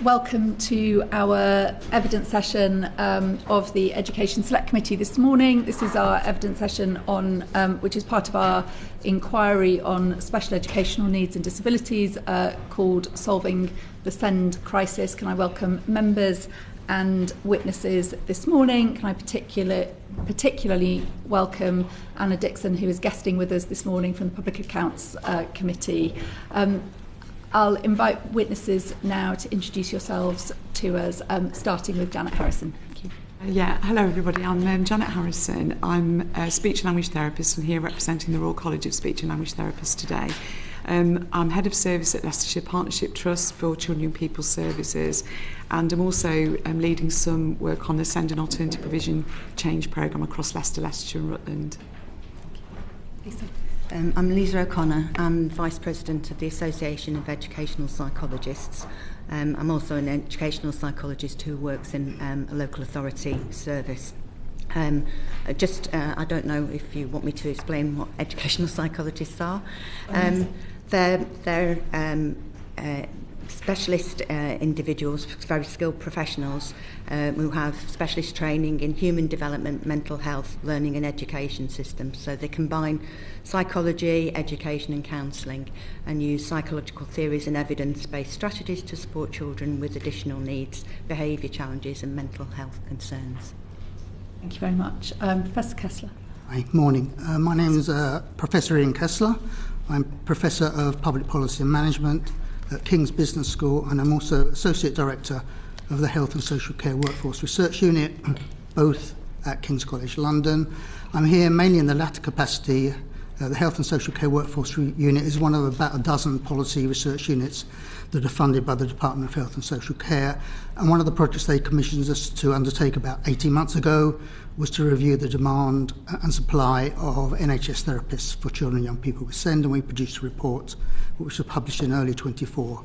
welcome to our evidence session of the Education Select Committee this morning. This is our evidence session on, which is part of our inquiry on special educational needs and disabilities called Solving the SEND Crisis. Can I welcome members and witnesses this morning? Can I particularly welcome Anna Dixon, who is guesting with us this morning from the Public Accounts Committee. I'll invite witnesses now to introduce yourselves to us, starting with Janet Harrison. Thank you. Hello everybody, I'm Janet Harrison. I'm a speech and language therapist and here representing the Royal College of Speech and Language Therapists today. I'm Head of Service at Leicestershire Partnership Trust for Children and People Services, and I'm also leading some work on the Send and Alternative Provision Change Programme across Leicester, Leicestershire and Rutland. Lisa. I'm Lisa O'Connor. I'm Vice President of the Association of Educational Psychologists. I'm also an educational psychologist who works in a local authority service. I don't know if you want me to explain what educational psychologists are. They're specialist individuals, very skilled professionals who have specialist training in human development, mental health, learning and education systems. So they combine psychology, education and counselling and use psychological theories and evidence-based strategies to support children with additional needs, behaviour challenges and mental health concerns. Thank you very much. Professor Kessler. Hi, morning. My name is Professor Ian Kessler. I'm Professor of Public Policy and Management at King's Business School, and I'm also Associate Director of the Health and Social Care Workforce Research Unit, both at King's College London. I'm here mainly in the latter capacity. The Health and Social Care Workforce Unit is one of about a dozen policy research units that are funded by the Department of Health and Social Care, and one of the projects they commissioned us to undertake about 18 months ago was to review the demand and supply of NHS therapists for children and young people with SEND, and we produced a report which was published in early 24,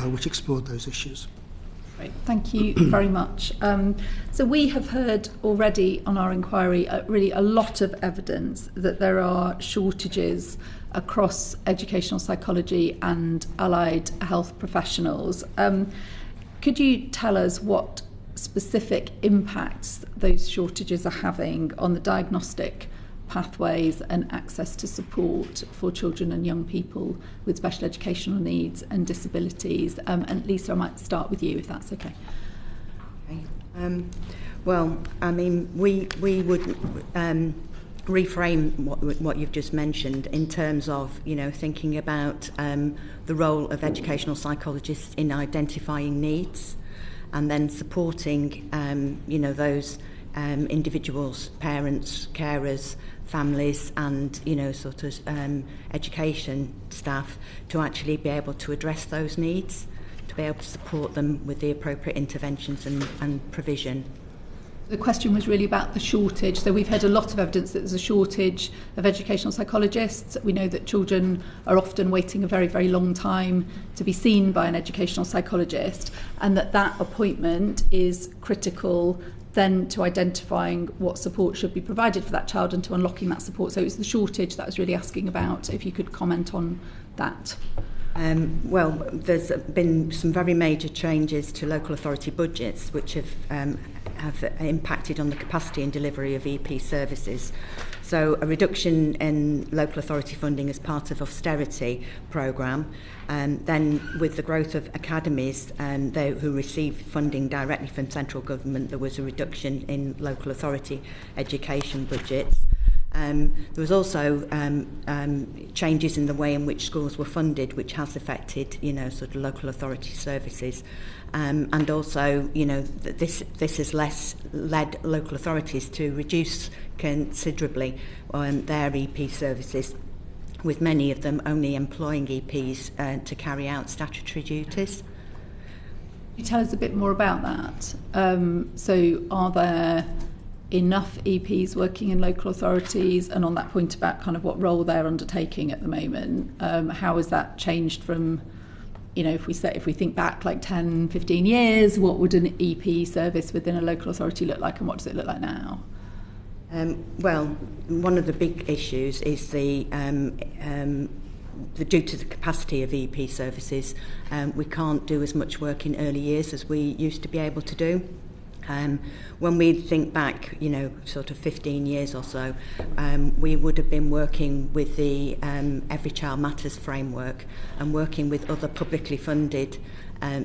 which explored those issues. Great, thank you very much. So we have heard already on our inquiry really a lot of evidence that there are shortages across educational psychology and allied health professionals. Could you tell us what specific impacts those shortages are having on the diagnostic pathways and access to support for children and young people with special educational needs and disabilities? And Lisa, I might start with you if that's okay. Okay. Well, I mean, we would reframe what you've just mentioned in terms of, thinking about the role of educational psychologists in identifying needs and then supporting, those individuals, parents, carers, families and, education staff to actually be able to address those needs, to be able to support them with the appropriate interventions and provision. The question was really about the shortage. So we've had a lot of evidence that there's a shortage of educational psychologists. We know that children are often waiting a very, very long time to be seen by an educational psychologist, and that appointment is critical then to identifying what support should be provided for that child and to unlocking that support. So it's the shortage that I was really asking about, if you could comment on that. Well, there's been some very major changes to local authority budgets which have impacted on the capacity and delivery of EP services. So a reduction in local authority funding as part of austerity programme, then with the growth of academies who receive funding directly from central government, there was a reduction in local authority education budgets. There was also changes in the way in which schools were funded, which has affected, sort of local authority services. And also, this has led local authorities to reduce considerably their EP services, with many of them only employing EPs to carry out statutory duties. Can you tell us a bit more about that? So are there enough EPs working in local authorities? And on that point about kind of what role they're undertaking at the moment, how has that changed from, if we think back like 10, 15 years, what would an EP service within a local authority look like and what does it look like now? Well, one of the big issues is the due to the capacity of EP services, we can't do as much work in early years as we used to be able to do. When we think back, sort of 15 years or so, we would have been working with the Every Child Matters framework and working with other publicly funded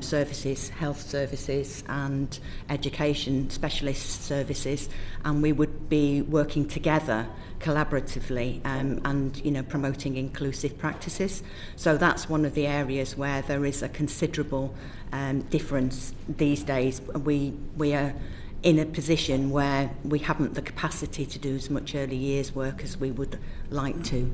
services, health services and education specialist services, and we would be working together collaboratively and promoting inclusive practices. So that's one of the areas where there is a considerable difference these days. We are in a position where we haven't the capacity to do as much early years work as we would like to.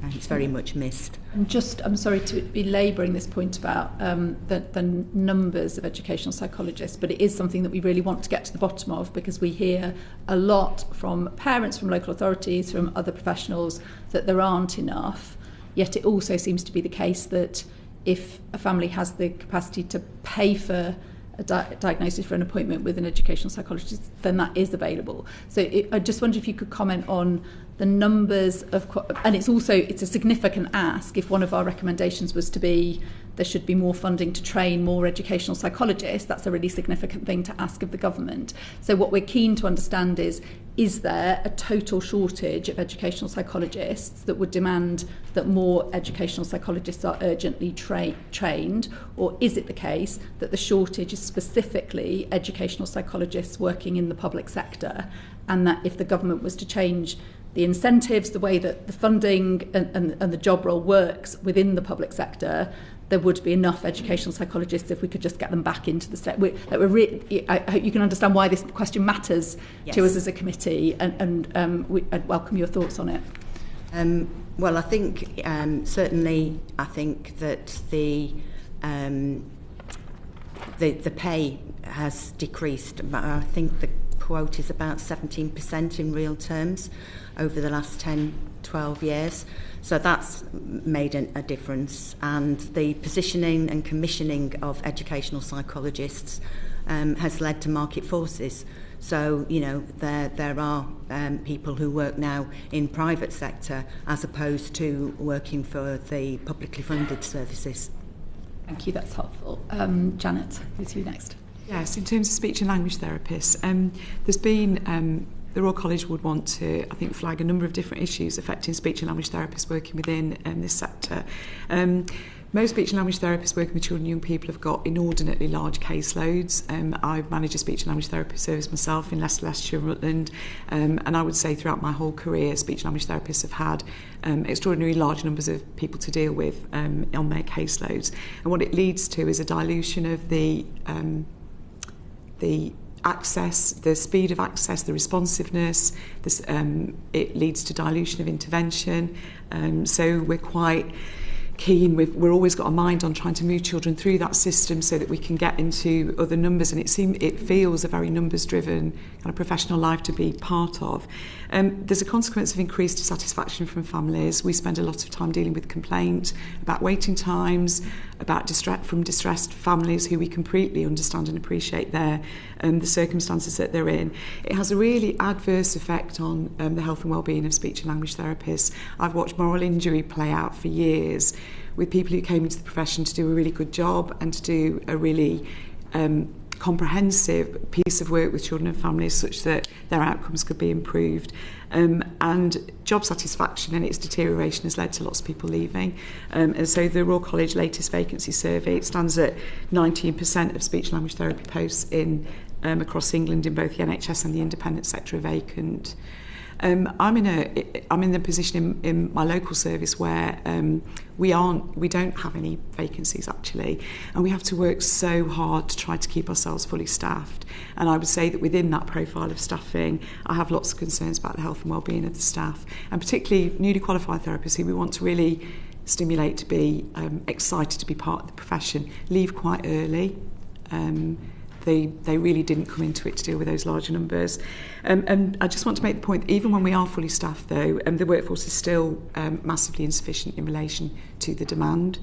It's very much missed. And I'm sorry to be labouring this point about the numbers of educational psychologists, but it is something that we really want to get to the bottom of, because we hear a lot from parents, from local authorities, from other professionals, that there aren't enough. Yet it also seems to be the case that if a family has the capacity to pay for a diagnosis for an appointment with an educational psychologist, then that is available. So I just wonder if you could comment on the numbers of, and it's a significant ask if one of our recommendations was to be there should be more funding to train more educational psychologists. That's a really significant thing to ask of the government. So what we're keen to understand is there a total shortage of educational psychologists that would demand that more educational psychologists are urgently trained, or is it the case that the shortage is specifically educational psychologists working in the public sector, and that if the government was to change the incentives, the way that the funding and the job role works within the public sector, there would be enough educational psychologists if we could just get them back into the state. I hope you can understand why this question matters to us as a committee, and I'd welcome your thoughts on it. Well, I think certainly I think that the pay has decreased. I think the quote is about 17% in real terms over the last 10-12 years. So that's made a difference, and the positioning and commissioning of educational psychologists has led to market forces. So, there are people who work now in private sector as opposed to working for the publicly funded services. Thank you, that's helpful. Janet, with you next. Yes, in terms of speech and language therapists, there's been the Royal College would want to, I think, flag a number of different issues affecting speech and language therapists working within this sector. Most speech and language therapists working with children and young people have got inordinately large caseloads. I manage a speech and language therapy service myself in Leicestershire and Rutland, and I would say throughout my whole career, speech and language therapists have had extraordinarily large numbers of people to deal with on their caseloads. And what it leads to is a dilution of the access, the speed of access, the responsiveness. It leads to dilution of intervention. So we're quite keen. We're always got a mind on trying to move children through that system so that we can get into other numbers. And it feels a very numbers-driven kind of professional life to be part of. There's a consequence of increased dissatisfaction from families. We spend a lot of time dealing with complaint about waiting times, about distressed families who we completely understand and appreciate the circumstances that they're in. It has a really adverse effect on the health and well-being of speech and language therapists. I've watched moral injury play out for years with people who came into the profession to do a really good job and to do a really comprehensive piece of work with children and families such that their outcomes could be improved. And job satisfaction and its deterioration has led to lots of people leaving. And so the Royal College latest vacancy survey, it stands at 19% of speech and language therapy posts in across England in both the NHS and the independent sector are vacant. I'm in the position in my local service where we don't have any vacancies actually, and we have to work so hard to try to keep ourselves fully staffed. And I would say that within that profile of staffing, I have lots of concerns about the health and well-being of the staff, and particularly newly qualified therapists who we want to really stimulate to be excited to be part of the profession, leave quite early. They really didn't come into it to deal with those larger numbers. And I just want to make the point that even when we are fully staffed, though, the workforce is still massively insufficient in relation to the demand.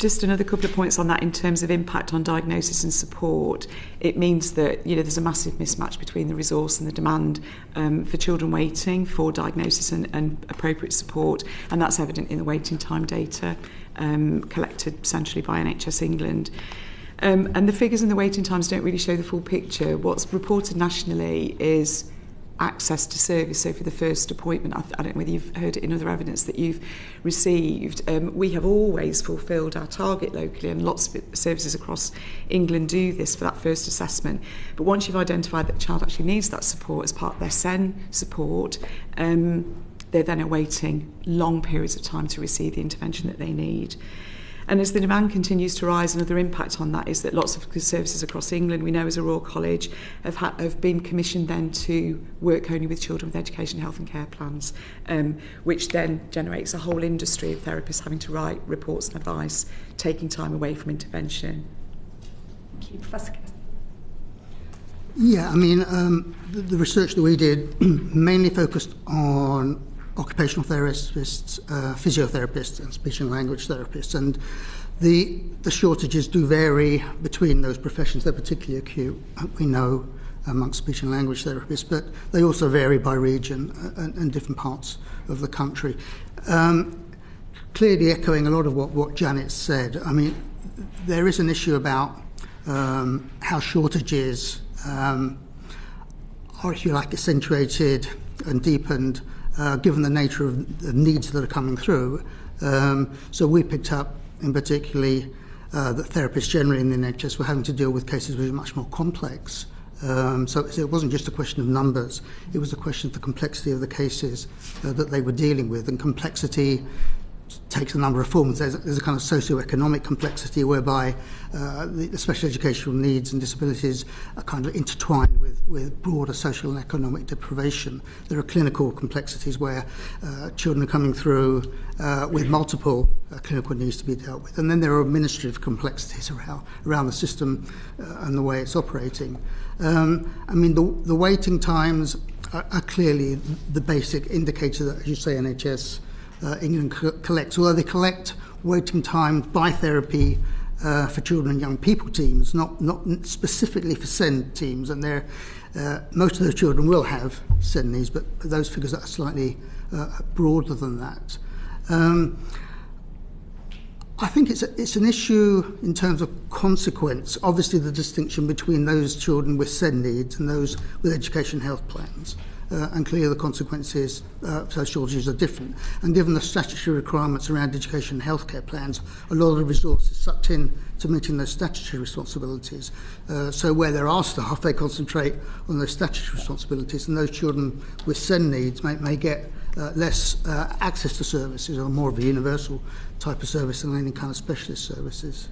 Just another couple of points on that in terms of impact on diagnosis and support. It means that there's a massive mismatch between the resource and the demand for children waiting for diagnosis and appropriate support, and that's evident in the waiting time data collected centrally by NHS England. And the figures and the waiting times don't really show the full picture. What's reported nationally is access to service. So for the first appointment, I don't know whether you've heard it in other evidence that you've received, we have always fulfilled our target locally, and lots of services across England do this for that first assessment. But once you've identified that the child actually needs that support as part of their SEN support, they're then awaiting long periods of time to receive the intervention that they need. And as the demand continues to rise, another impact on that is that lots of services across England, we know as a Royal College, have been commissioned then to work only with children with education, health and care plans, which then generates a whole industry of therapists having to write reports and advice, taking time away from intervention. Thank you. Professor Kessler. Yeah, I mean, the research that we did mainly focused on occupational therapists, physiotherapists and speech and language therapists, and the shortages do vary between those professions. They're particularly acute, we know, amongst speech and language therapists, but they also vary by region and different parts of the country. Clearly echoing a lot of what Janet said, I mean, there is an issue about how shortages are, if you like, accentuated and deepened given the nature of the needs that are coming through. So we picked up, in particularly, that therapists generally in the NHS were having to deal with cases which are much more complex. So it wasn't just a question of numbers, it was a question of the complexity of the cases that they were dealing with. And complexity takes a number of forms. There's a kind of socio-economic complexity whereby the special educational needs and disabilities are kind of intertwined with broader social and economic deprivation. There are clinical complexities where children are coming through with multiple clinical needs to be dealt with. And then there are administrative complexities around the system and the way it's operating. I mean, the waiting times are clearly the basic indicator that, as you say, NHS England collects, although they collect waiting time by therapy for children and young people teams, not specifically for SEN teams, and most of those children will have SEN needs, but those figures are slightly broader than that. I think it's an issue in terms of consequence. Obviously, the distinction between those children with SEN needs and those with education health plans. And clearly the consequences for those shortages are different. And given the statutory requirements around education and healthcare plans, a lot of the resources sucked in to meeting those statutory responsibilities. So where there are staff, they concentrate on those statutory responsibilities, and those children with SEN needs may get less access to services, or more of a universal type of service than any kind of specialist services.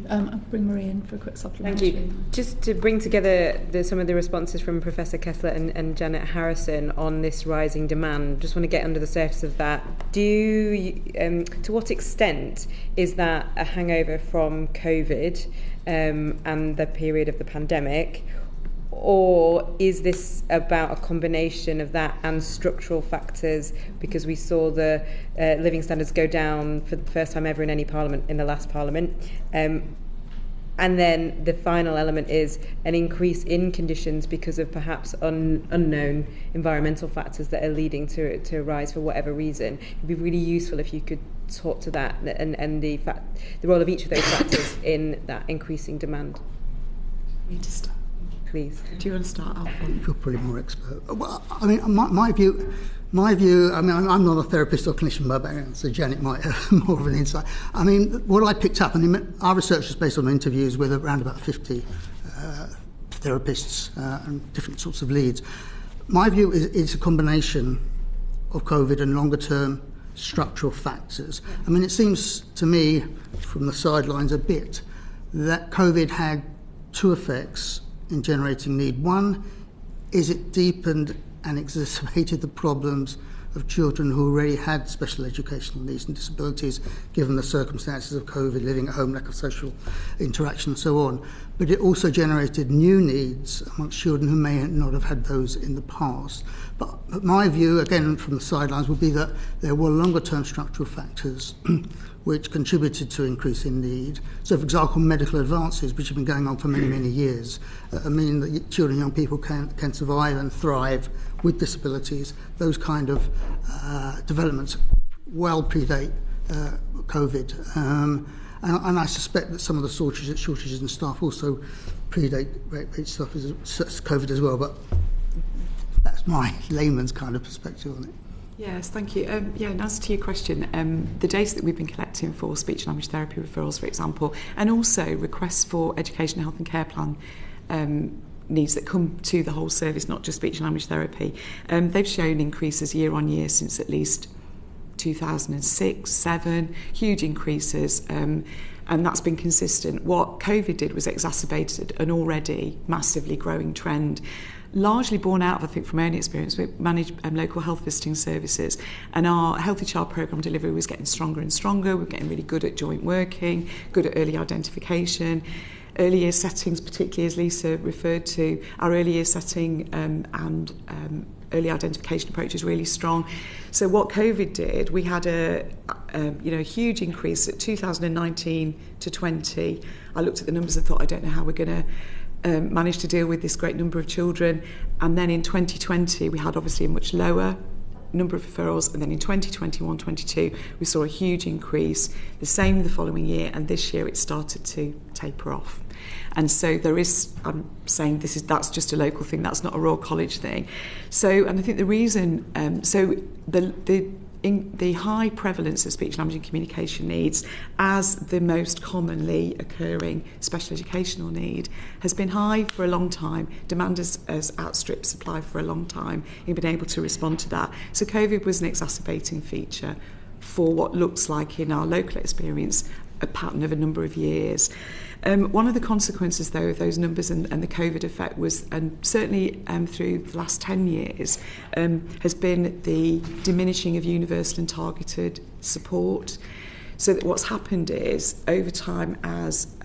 I'll bring Marie in for a quick supplementary. Thank you. Just to bring together some of the responses from Professor Kessler and Janet Harrison on this rising demand, just want to get under the surface of that. To what extent is that a hangover from COVID and the period of the pandemic, or is this about a combination of that and structural factors, because we saw the living standards go down for the first time ever in any parliament in the last parliament, and then the final element is an increase in conditions because of perhaps unknown environmental factors that are leading to it to rise for whatever reason. It'd be really useful if you could talk to that and the role of each of those factors in that increasing demand. Please. Do you want to start off? You're probably more expert. Well, I mean, my view. I mean, I'm not a therapist or clinician by background, so Janet might have more of an insight. I mean, what I picked up, our research is based on interviews with around about 50 therapists and different sorts of leads. My view is it's a combination of COVID and longer-term structural factors. I mean, it seems to me, from the sidelines a bit, that COVID had two effects in generating need. One is it deepened and exacerbated the problems of children who already had special educational needs and disabilities, given the circumstances of COVID, living at home, lack of social interaction and so on. But it also generated new needs amongst children who may not have had those in the past. But my view, again from the sidelines, would be that there were longer-term structural factors which contributed to increasing need. So, for example, medical advances, which have been going on for many, many years, mean that children and young people can survive and thrive with disabilities. Those kind of developments well predate COVID. And I suspect that some of the shortages in staff also predate stuff as COVID as well, but that's my layman's kind of perspective on it. Yes, thank you. In answer to your question, the data that we've been collecting for speech and language therapy referrals, for example, and also requests for education, health and care plan needs that come to the whole service, not just speech and language therapy, they've shown increases year on year since at least 2006, 7, huge increases, and that's been consistent. What COVID did was exacerbated an already massively growing trend, largely born out of, I think, from my own experience. We manage local health visiting services, and our Healthy Child programme delivery was getting stronger and stronger. We're getting really good at joint working, good at early identification. Early year settings, particularly as Lisa referred to, our early year setting and early identification approach is really strong. So what COVID did, we had a huge increase at 2019 to 20. I looked at the numbers and thought, I don't know how we're going to manage to deal with this great number of children. And then in 2020, we had obviously a much lower number of referrals, and then in 2021-22 we saw a huge increase, the same the following year, and this year it started to taper off. And so there is, I'm saying that's just a local thing, that's not a Royal College thing. So, and I think the reason, the high prevalence of speech, language and communication needs as the most commonly occurring special educational need has been high for a long time. Demand has outstripped supply for a long time. You've been able to respond to that. So COVID was an exacerbating feature for what looks like in our local experience a pattern of a number of years. One of the consequences, though, of those numbers and the COVID effect was, and certainly through the last 10 years, has been the diminishing of universal and targeted support. So that what's happened is, over time, as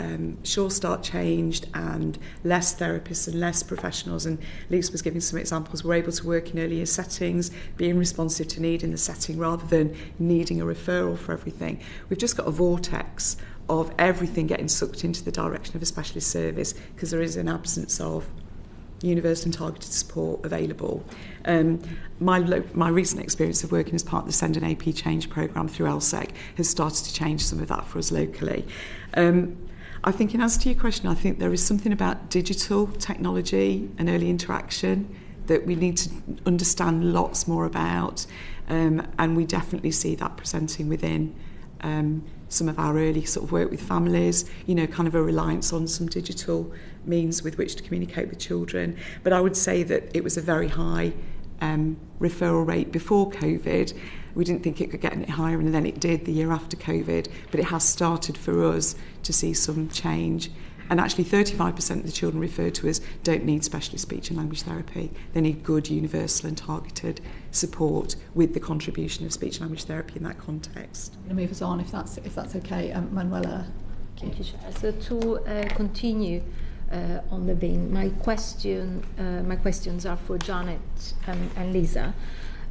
Sure Start changed and less therapists and less professionals, and Lisa was giving some examples, were able to work in earlier settings, being responsive to need in the setting rather than needing a referral for everything. We've just got a vortex of everything getting sucked into the direction of a specialist service because there is an absence of universal and targeted support available. My recent experience of working as part of the Send an AP Change programme through LSEC has started to change some of that for us locally. I think in answer to your question, I think there is something about digital technology and early interaction that we need to understand lots more about, and we definitely see that presenting within some of our early sort of work with families, kind of a reliance on some digital means with which to communicate with children. But I would say that it was a very high referral rate before COVID. We didn't think it could get any higher, and then it did the year after COVID. But it has started for us to see some change. And actually 35% of the children referred to us don't need specialist speech and language therapy. They need good, universal and targeted support with the contribution of speech and language therapy in that context. I'm going to move us on if that's okay. Manuela. Thank you, Chair. So to continue on the vein, my questions are for Janet and Lisa.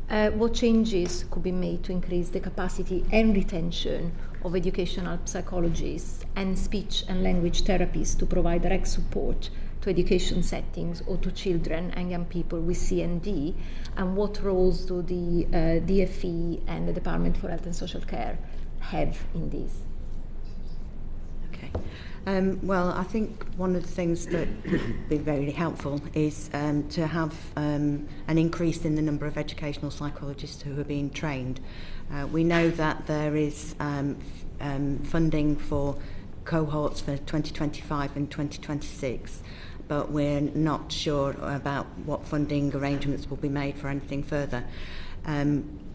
What changes could be made to increase the capacity and retention of educational psychologists and speech and language therapists to provide direct support to education settings or to children and young people with CND, and what roles do the DFE and the Department for Health and Social Care have in this? Okay. Well, I think one of the things that would be very helpful is to have an increase in the number of educational psychologists who are being trained. We know that there is funding for cohorts for 2025 and 2026, but we're not sure about what funding arrangements will be made for anything further.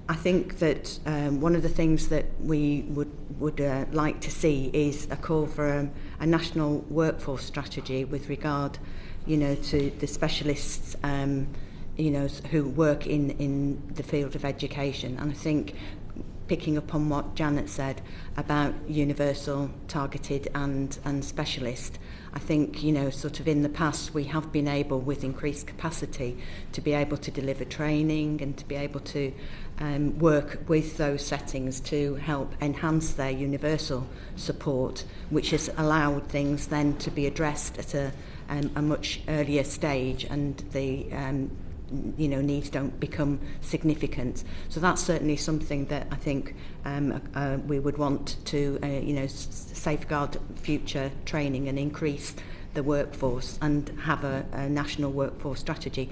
I think that one of the things that we would like to see is a call for a national workforce strategy with regard, to the specialists, who work in the field of education. And I think picking up on what Janet said about universal, targeted and specialist, I think, sort of in the past we have been able, with increased capacity, to be able to deliver training and to be able to work with those settings to help enhance their universal support, which has allowed things then to be addressed at a much earlier stage, and the needs don't become significant. So that's certainly something that I think we would want to safeguard future training and increase the workforce and have a national workforce strategy.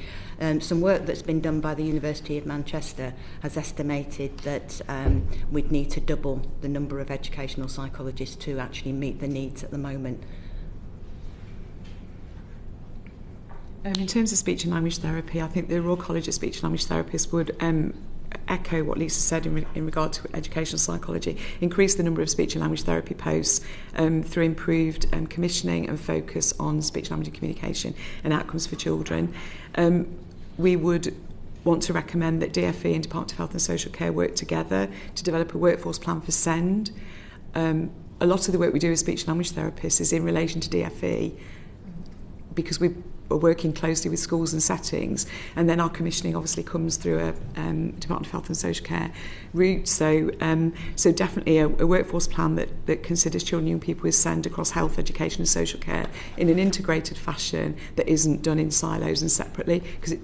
Some work that's been done by the University of Manchester has estimated that we'd need to double the number of educational psychologists to actually meet the needs at the moment. In terms of speech and language therapy, I think the Royal College of Speech and Language Therapists would echo what Lisa said in regard to educational psychology, increase the number of speech and language therapy posts through improved commissioning and focus on speech, language and communication and outcomes for children. We would want to recommend that DfE and Department of Health and Social Care work together to develop a workforce plan for SEND. A lot of the work we do as speech and language therapists is in relation to DfE, because we are working closely with schools and settings, and then our commissioning obviously comes through a Department of Health and Social Care route. So definitely a workforce plan that considers children and young people with SEND across health, education and social care in an integrated fashion that isn't done in silos and separately, because it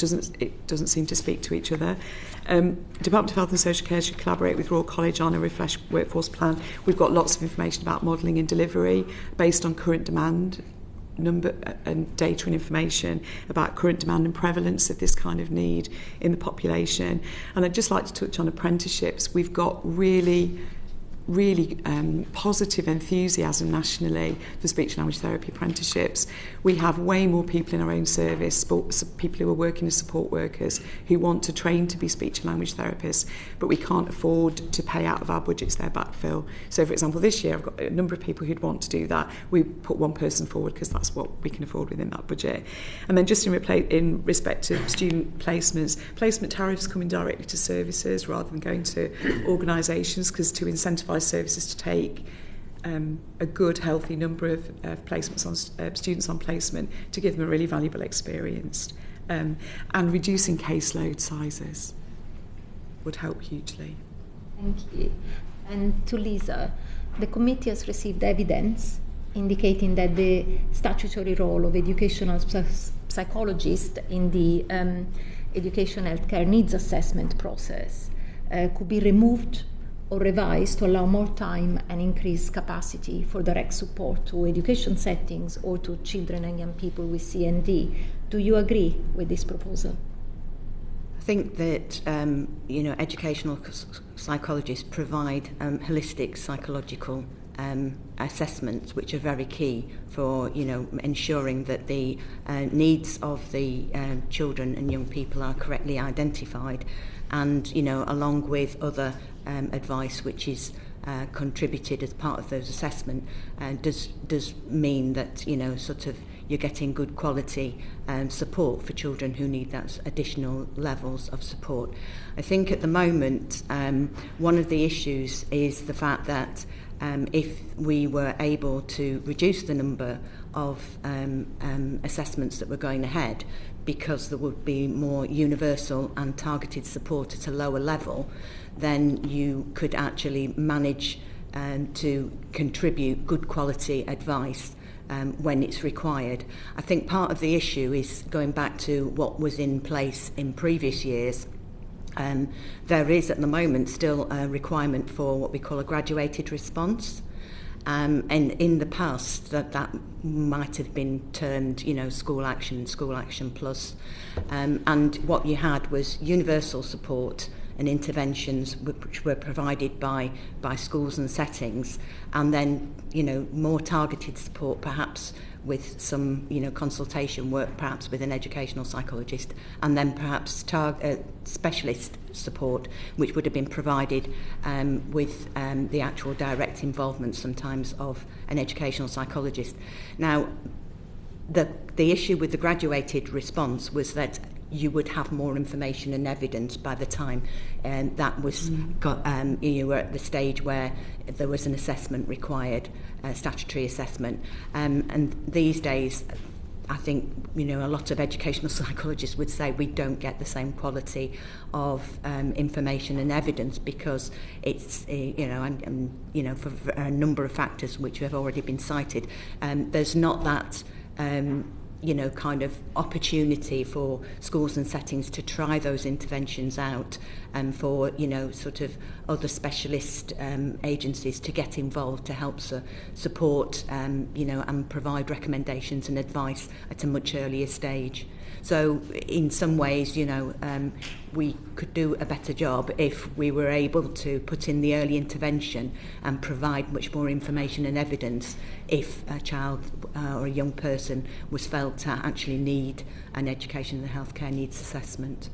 doesn't seem to speak to each other. Department of Health and Social Care should collaborate with Royal College on a refreshed workforce plan. We've got lots of information about modelling and delivery based on current demand, number and data and information about current demand and prevalence of this kind of need in the population. And I'd just like to touch on apprenticeships. We've got really positive enthusiasm nationally for speech and language therapy apprenticeships. We have way more people in our own service, people who are working as support workers, who want to train to be speech and language therapists, but we can't afford to pay out of our budgets their backfill. So, for example, this year I've got a number of people who'd want to do that. We put one person forward because that's what we can afford within that budget. And then just in respect to student placements, placement tariffs coming directly to services rather than going to organisations, because to incentivise services to take a good, healthy number of placements on students on placement to give them a really valuable experience, and reducing caseload sizes would help hugely. Thank you. And to Lisa, the committee has received evidence indicating that the statutory role of educational psychologists in the education healthcare needs assessment process could be removed or revised to allow more time and increase capacity for direct support to education settings or to children and young people with CND. Do you agree with this proposal? I think that educational psychologists provide holistic psychological assessments, which are very key for ensuring that the needs of the children and young people are correctly identified, and along with other advice which is contributed as part of those assessment, does mean that you're getting good quality support for children who need that additional levels of support. I think at the moment one of the issues is the fact that if we were able to reduce the number of assessments that were going ahead, because there would be more universal and targeted support at a lower level, then you could actually manage to contribute good quality advice when it's required. I think part of the issue is going back to what was in place in previous years. There is at the moment still a requirement for what we call a graduated response. And in the past, that might have been termed, school action plus. And what you had was universal support and interventions which were provided by schools and settings, and then, more targeted support, perhaps with some, consultation work, perhaps with an educational psychologist, and then perhaps specialist support, which would have been provided with the actual direct involvement sometimes of an educational psychologist. Now, the issue with the graduated response was that you would have more information and evidence by the time that was you were at the stage where there was an assessment required, a statutory assessment. And these days, I think, a lot of educational psychologists would say we don't get the same quality of information and evidence because it's, for a number of factors which have already been cited, there's not that kind of opportunity for schools and settings to try those interventions out, and for sort of other specialist agencies to get involved to help support and provide recommendations and advice at a much earlier stage. So in some ways, we could do a better job if we were able to put in the early intervention and provide much more information and evidence if a child or a young person was felt to actually need an education and healthcare needs assessment.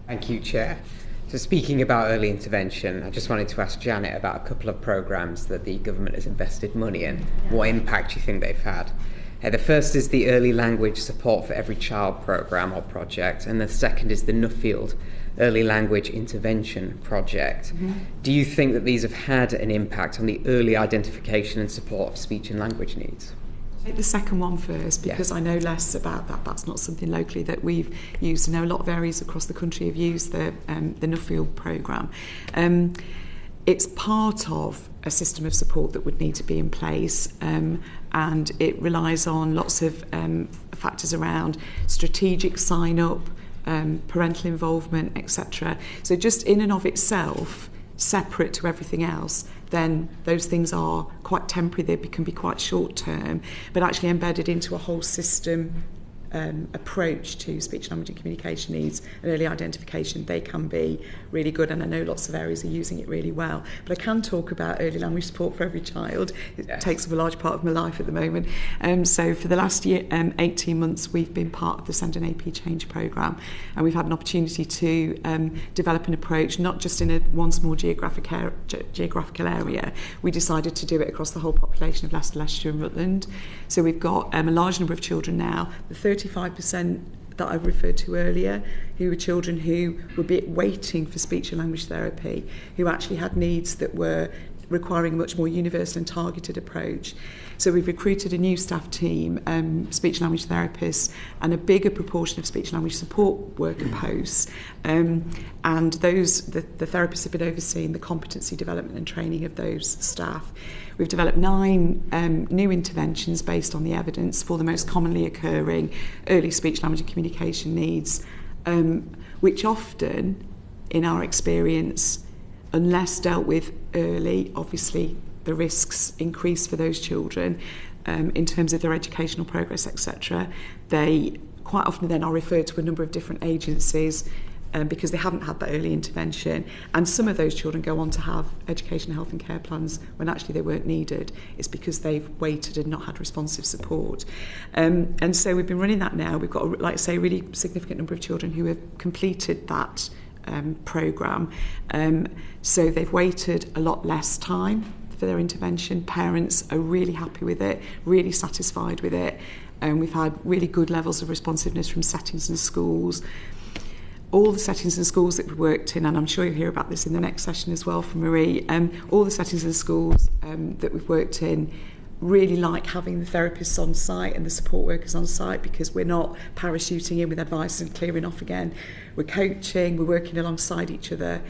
Thank you, Chair. So speaking about early intervention, I just wanted to ask Janet about a couple of programmes that the government has invested money in. What impact do you think they've had? The first is the Early Language Support for Every Child programme or project, and the second is the Nuffield Early Language Intervention project. Do you think that these have had an impact on the early identification and support of speech and language needs? Take the second one first, because I know less about that. That's not something locally that we've used. I know a lot of areas across the country have used the Nuffield programme. It's part of a system of support that would need to be in place, and it relies on lots of factors around strategic sign-up, parental involvement, etc. So just in and of itself, separate to everything else, then those things are quite temporary, they can be quite short-term, but actually embedded into a whole system approach to speech, language and communication needs and early identification, they can be really good, and I know lots of areas are using it really well. But I can talk about early language support for every child. It takes up a large part of my life at the moment. So for the last year, 18 months, we've been part of the Send an AP Change programme, and we've had an opportunity to develop an approach, not just in one small geographical area. We decided to do it across the whole population of Leicester, Leicestershire and Rutland. So we've got a large number of children now. The 35% that I referred to earlier, who were children who were waiting for speech and language therapy, who actually had needs that were requiring a much more universal and targeted approach. So we've recruited a new staff team, speech and language therapists, and a bigger proportion of speech and language support worker posts. And those, the therapists have been overseeing the competency development and training of those staff. We've developed 9 new interventions based on the evidence for the most commonly occurring early speech, language and communication needs, which often, in our experience, unless dealt with early, obviously the risks increase for those children in terms of their educational progress, etc. They quite often then are referred to a number of different agencies because they haven't had that early intervention, and some of those children go on to have education, health and care plans when actually they weren't needed. It's because they've waited and not had responsive support. And so we've been running that now. We've got, like I say, a really significant number of children who have completed that programme. So they've waited a lot less time for their intervention. Parents are really happy with it, really satisfied with it, and we've had really good levels of responsiveness from settings and schools. All the settings and schools that we've worked in, and I'm sure you'll hear about this in the next session as well from Marie, all the settings and schools that we've worked in really like having the therapists on site and the support workers on site, because we're not parachuting in with advice and clearing off again. We're coaching, we're working alongside each other,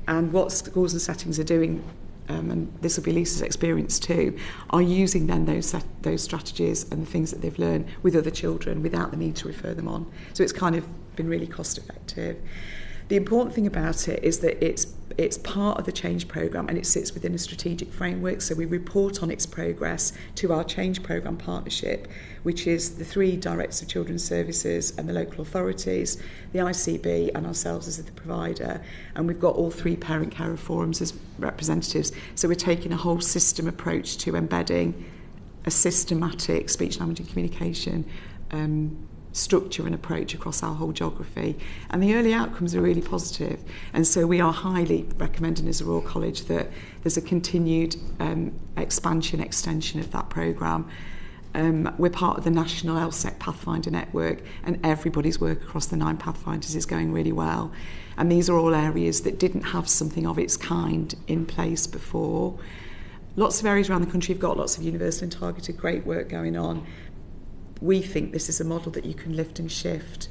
and what schools and settings are doing, and this will be Lisa's experience too, are using then those strategies and the things that they've learned with other children without the need to refer them on. So it's kind of been really cost effective. The important thing about it is that it's part of the change programme, and it sits within a strategic framework. So we report on its progress to our change programme partnership, which is the 3 directors of children's services and the local authorities, the ICB and ourselves as the provider, and we've got all 3 parent carer forums as representatives. So we're taking a whole system approach to embedding a systematic speech, language and communication structure and approach across our whole geography, and the early outcomes are really positive, and so we are highly recommending as a Royal College that there's a continued extension of that programme. We're part of the national LSEC Pathfinder Network, and everybody's work across the 9 Pathfinders is going really well. And these are all areas that didn't have something of its kind in place before. Lots of areas around the country have got lots of universal and targeted great work going on. We think this is a model that you can lift and shift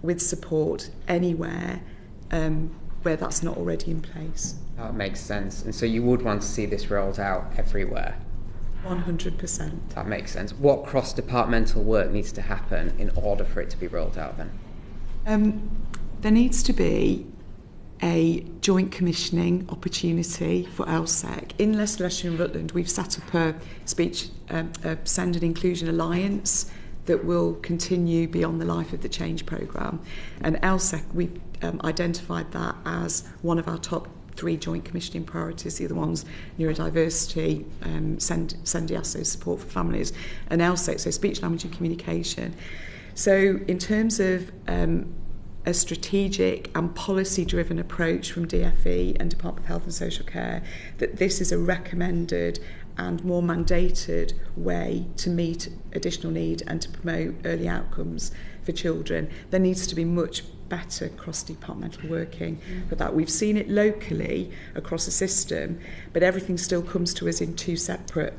with support anywhere where that's not already in place. That makes sense. And so you would want to see this rolled out everywhere? 100%. That makes sense. What cross-departmental work needs to happen in order for it to be rolled out then? There needs to be a joint commissioning opportunity for LSEC. In Leicestershire and Rutland, we've set up a Send and Inclusion Alliance that will continue beyond the life of the change programme. And LSEC, we've identified that as one of our top 3 joint commissioning priorities. The other ones, neurodiversity, SENDIASO, support for families, and LSEC, so speech, language and communication. So in terms of a strategic and policy-driven approach from DfE and Department of Health and Social Care, that this is a recommended and more mandated way to meet additional need and to promote early outcomes for children. There needs to be much better cross-departmental working for that. We've seen it locally across the system, but everything still comes to us in 2 separate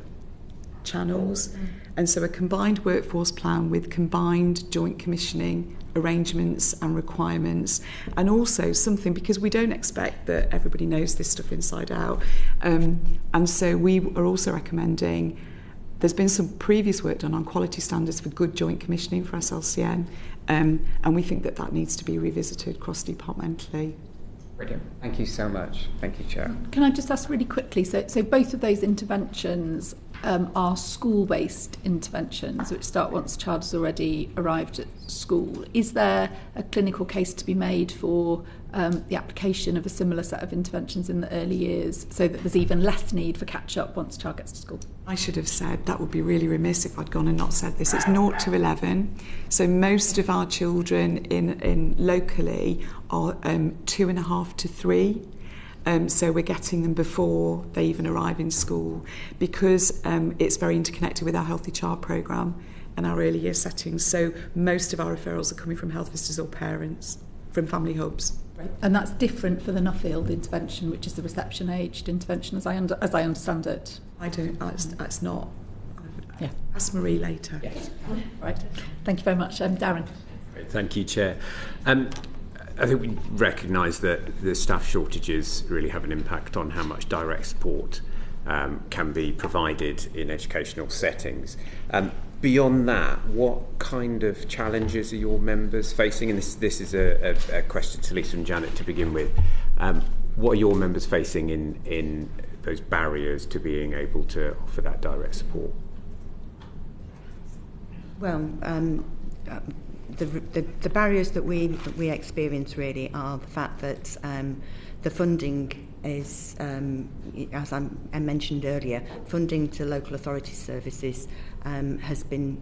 channels. And so a combined workforce plan with combined joint commissioning arrangements and requirements, and also something, because we don't expect that everybody knows this stuff inside out, and so we are also recommending, there's been some previous work done on quality standards for good joint commissioning for SLCN, and we think that that needs to be revisited cross-departmentally. Brilliant. Thank you so much. Thank you, Chair. Can I just ask really quickly, so both of those interventions are school-based interventions which start once a child has already arrived at school. Is there a clinical case to be made for the application of a similar set of interventions in the early years, so that there's even less need for catch-up once a child gets to school? I should have said, that would be really remiss if I'd gone and not said this. It's 0 to 11, so most of our children in locally are 2.5 to 3. So we're getting them before they even arrive in school, because it's very interconnected with our Healthy Child programme and our early year settings. So most of our referrals are coming from health visitors or parents from family hubs. Right. And that's different for the Nuffield intervention, which is the reception-aged intervention, as I understand it. I don't. That's not. Yeah. Ask Marie later. Yes. Right. Thank you very much, Darren. Great. Thank you, Chair. I think we recognise that the staff shortages really have an impact on how much direct support can be provided in educational settings. Beyond that, what kind of challenges are your members facing? And this is a question to Lisa and Janet to begin with. What are your members facing in those barriers to being able to offer that direct support? Well, the barriers that we experience really are the fact that the funding is, as I mentioned earlier, funding to local authority services has been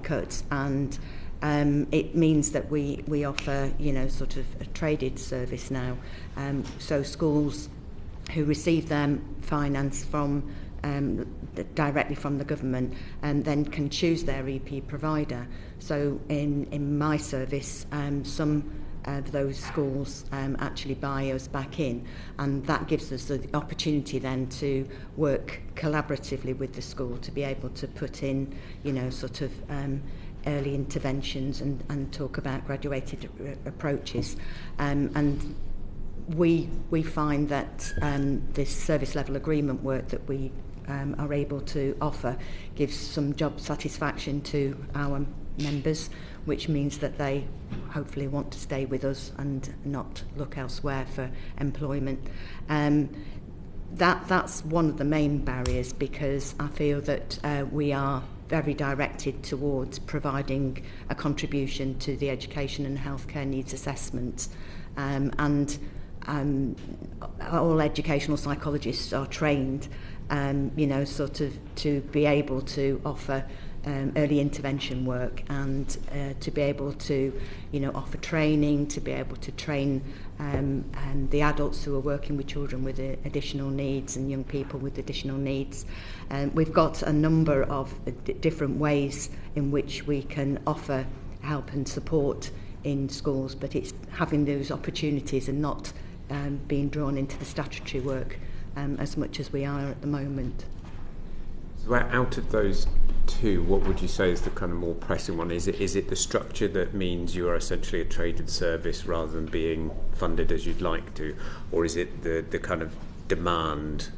cut, and it means that we offer, sort of a traded service now. So schools who receive their finance from directly from the government and then can choose their EP provider. So in my service, some of those schools actually buy us back in, and that gives us the opportunity then to work collaboratively with the school to be able to put in, sort of early interventions and talk about graduated approaches. And we find that this service level agreement work that we are able to offer gives some job satisfaction to our members, which means that they hopefully want to stay with us and not look elsewhere for employment. That's one of the main barriers, because I feel that we are very directed towards providing a contribution to the education and healthcare needs assessment, and all educational psychologists are trained, sort of to be able to offer early intervention work, and to be able to, offer training, to be able to train the adults who are working with children with additional needs and young people with additional needs. We've got a number of different ways in which we can offer help and support in schools, but it's having those opportunities and not being drawn into the statutory work as much as we are at the moment. So out of those two, what would you say is the kind of more pressing one? Is it the structure that means you are essentially a traded service rather than being funded as you'd like to, or is it the kind of demand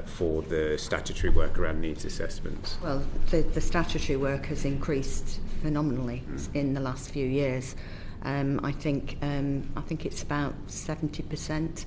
for the statutory work around needs assessments? Well, the statutory work has increased phenomenally in the last few years. I think it's about 70%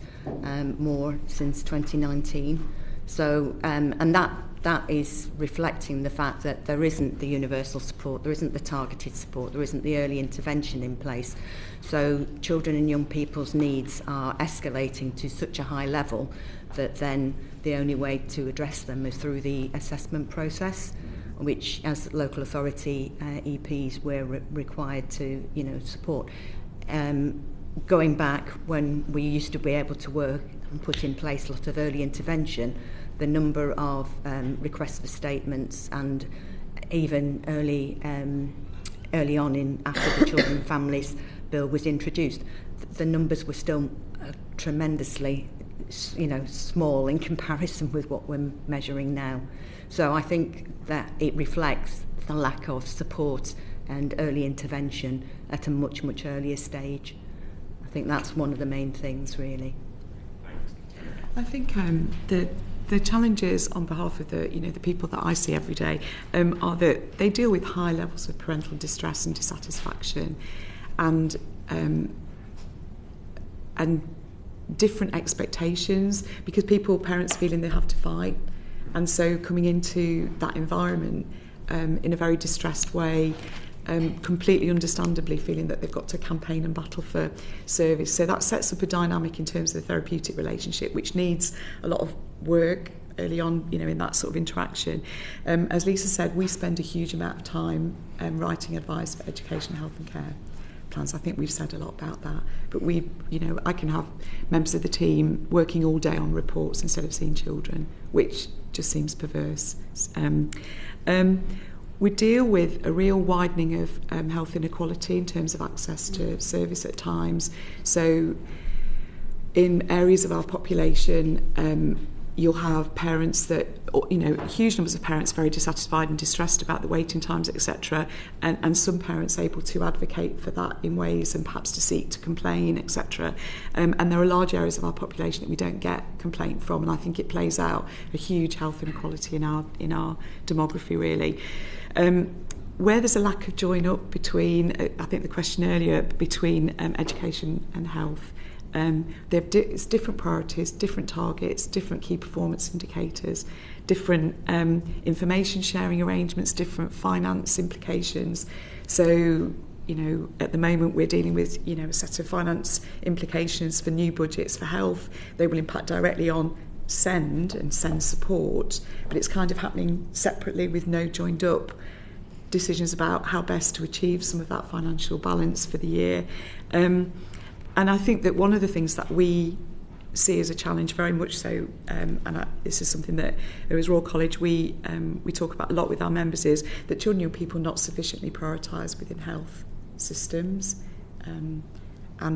more since 2019. So, and that is reflecting the fact that there isn't the universal support, there isn't the targeted support, there isn't the early intervention in place. So children and young people's needs are escalating to such a high level that then the only way to address them is through the assessment process, which as local authority EPs we're required to support. Going back when we used to be able to work and put in place a lot of early intervention, the number of requests for statements and even early on in after the Children and Families Bill was introduced, the numbers were still tremendously small in comparison with what we're measuring now. So I think that it reflects the lack of support and early intervention at a much, much earlier stage. I think that's one of the main things, really. I think the challenges on behalf of the people that I see every day are that they deal with high levels of parental distress and dissatisfaction, and different expectations, because parents feeling they have to fight, and so coming into that environment in a very distressed way, completely understandably feeling that they've got to campaign and battle for service. So that sets up a dynamic in terms of the therapeutic relationship, which needs a lot of work early on, in that sort of interaction. As Lisa said, we spend a huge amount of time writing advice for education, health and care plans. I think we've said a lot about that, but I can have members of the team working all day on reports instead of seeing children, which just seems perverse. We deal with a real widening of health inequality in terms of access to service at times. So in areas of our population, you'll have parents that, huge numbers of parents very dissatisfied and distressed about the waiting times, etc. And some parents able to advocate for that in ways and perhaps to seek to complain, etc. And there are large areas of our population that we don't get complaint from, and I think it plays out a huge health inequality in our demography, really. Where there's a lack of join up between, I think the question earlier, between education and health, it's different priorities, different targets, different key performance indicators, different information sharing arrangements, different finance implications. So, at the moment we're dealing with, a set of finance implications for new budgets for health. They will impact directly on SEND and SEND support, but it's kind of happening separately with no joined up decisions about how best to achieve some of that financial balance for the year. And I think that one of the things that we see as a challenge, very much so, this is something that as Royal College we talk about a lot with our members, is that children and young people are not sufficiently prioritised within health systems, and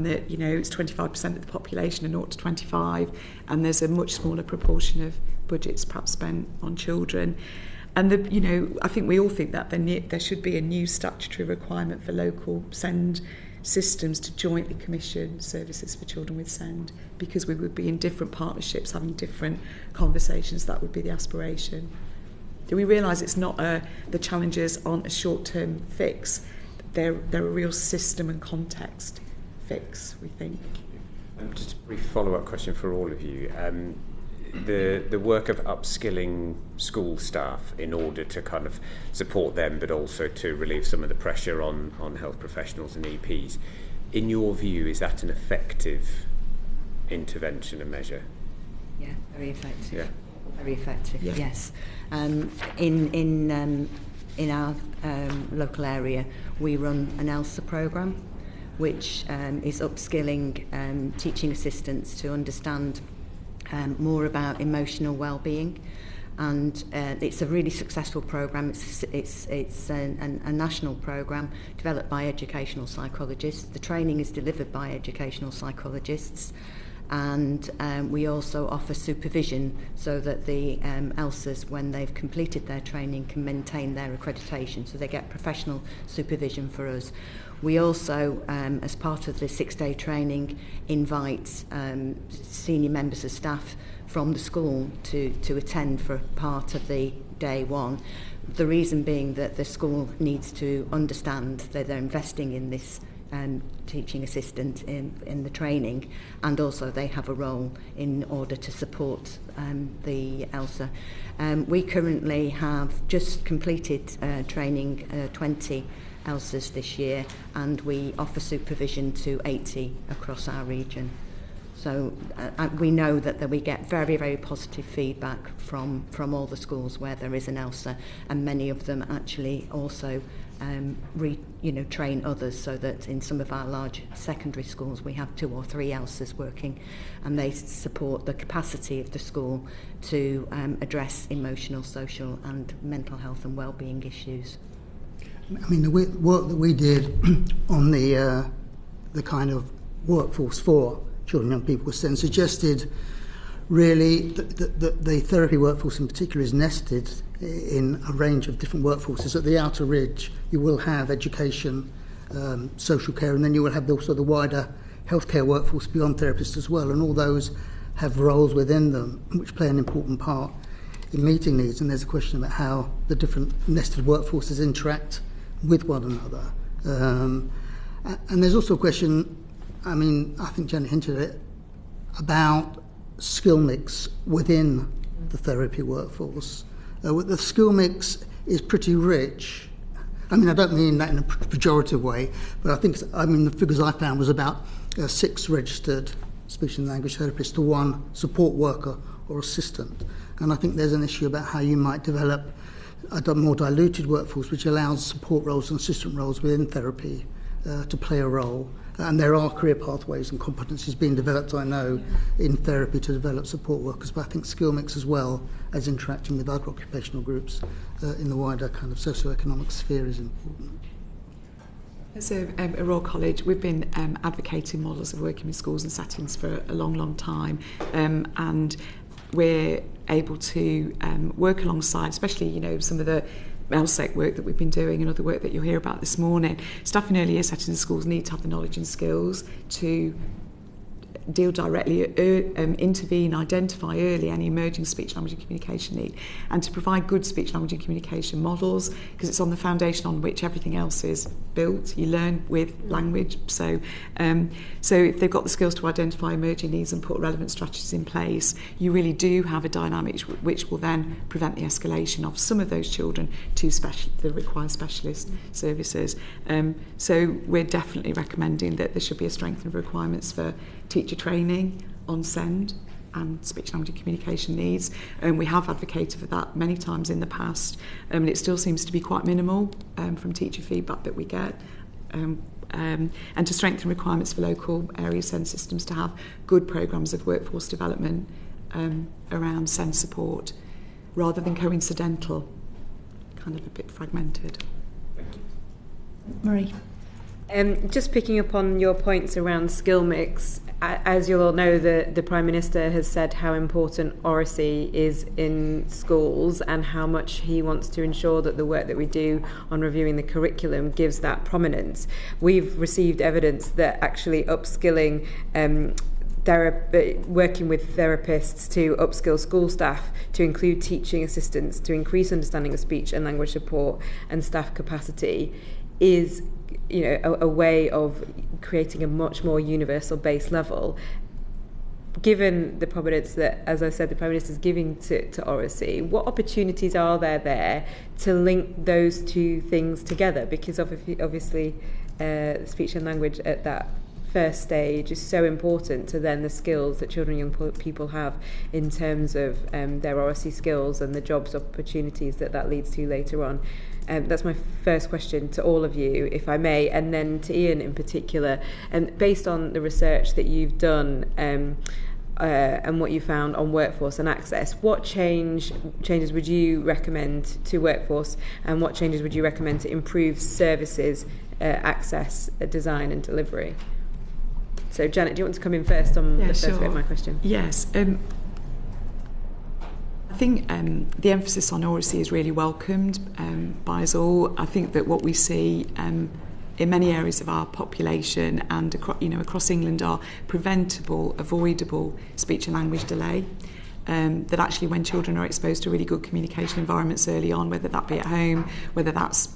that it's 25% of the population are 0 to 25, and there's a much smaller proportion of budgets perhaps spent on children. And I think we all think that there should be a new statutory requirement for local SEND systems to jointly commission services for children with SEND, because we would be in different partnerships having different conversations. That would be the aspiration. Do we realise it's not the challenges aren't a short-term fix? They're a real system and context fix, we think. Just a brief follow-up question for all of you. The work of upskilling school staff in order to kind of support them, but also to relieve some of the pressure on health professionals and EPs, in your view, is that an effective intervention and measure? Yeah, very effective. Yeah. Very effective, yeah. Yes. In in our local area, we run an ELSA programme, which is upskilling teaching assistants to understand more about emotional well-being. And it's a really successful programme. It's a national programme developed by educational psychologists. The training is delivered by educational psychologists, and we also offer supervision so that the ELSAs, when they've completed their training, can maintain their accreditation, so they get professional supervision for us. We also, as part of the 6-day training, invite senior members of staff from the school to attend for part of the day one. The reason being that the school needs to understand that they're investing in this teaching assistant in the training, and also they have a role in order to support the ELSA. We currently have just completed training 20 ELSAs this year, and we offer supervision to 80 across our region. So we know that we get very, very positive feedback from all the schools where there is an ELSA, and many of them actually also train others, so that in some of our large secondary schools we have 2 or 3 ELSAs working, and they support the capacity of the school to address emotional, social and mental health and wellbeing issues. I mean, the work that we did on the kind of workforce for children and young people was then suggested really that the therapy workforce in particular is nested in a range of different workforces. At the outer ridge you will have education, social care, and then you will have also the wider healthcare workforce beyond therapists as well, and all those have roles within them which play an important part in meeting needs. And there's a question about how the different nested workforces interact with one another. And there's also a question, I mean, I think Janet hinted at it, about skill mix within the therapy workforce. The skill mix is pretty rich. I mean, I don't mean that in a pejorative way, but I think, the figures I found was about 6 registered speech and language therapists to 1 support worker or assistant. And I think there's an issue about how you might develop a more diluted workforce which allows support roles and assistant roles within therapy to play a role. And there are career pathways and competencies being developed, I know, in therapy to develop support workers, but I think skill mix as well as interacting with other occupational groups in the wider kind of socio-economic sphere is important. As a Royal College, we've been advocating models of working with schools and settings for a long, long time, and we're able to work alongside, especially, some of the LSEC work that we've been doing and other work that you'll hear about this morning. Staff in early year settings in schools need to have the knowledge and skills to deal directly, intervene, identify early any emerging speech, language and communication need, and to provide good speech, language and communication models, because it's on the foundation on which everything else is built. You learn with language, so if they've got the skills to identify emerging needs and put relevant strategies in place, you really do have a dynamic which will then prevent the escalation of some of those children to that require specialist services. So we're definitely recommending that there should be a strengthening of requirements for teacher training on SEND and speech, language and communication needs, and we have advocated for that many times in the past, and it still seems to be quite minimal from teacher feedback that we get, and to strengthen requirements for local area SEND systems to have good programmes of workforce development around SEND support rather than coincidental, kind of a bit fragmented. Thank you. Marie. Just picking up on your points around skill mix, as you'll all know, the Prime Minister has said how important oracy is in schools and how much he wants to ensure that the work that we do on reviewing the curriculum gives that prominence. We've received evidence that actually upskilling working with therapists to upskill school staff to include teaching assistants to increase understanding of speech and language support and staff capacity is a way of creating a much more universal base level. Given the prominence that, as I said, the Prime Minister is giving to oracy, what opportunities are there to link those two things together? Because obviously speech and language at that first stage is so important to then the skills that children and young people have in terms of their RSC skills and the jobs opportunities that leads to later on. That's my first question to all of you, if I may, and then to Ian in particular. And based on the research that you've done and what you found on workforce and access, what changes would you recommend to workforce, and what changes would you recommend to improve services, access, design and delivery? So Janet, do you want to come in first on the first bit of my question? Yes. I think the emphasis on RSC is really welcomed by us all. I think that what we see in many areas of our population and across England are preventable, avoidable speech and language delay. That actually when children are exposed to really good communication environments early on, whether that be at home, whether that's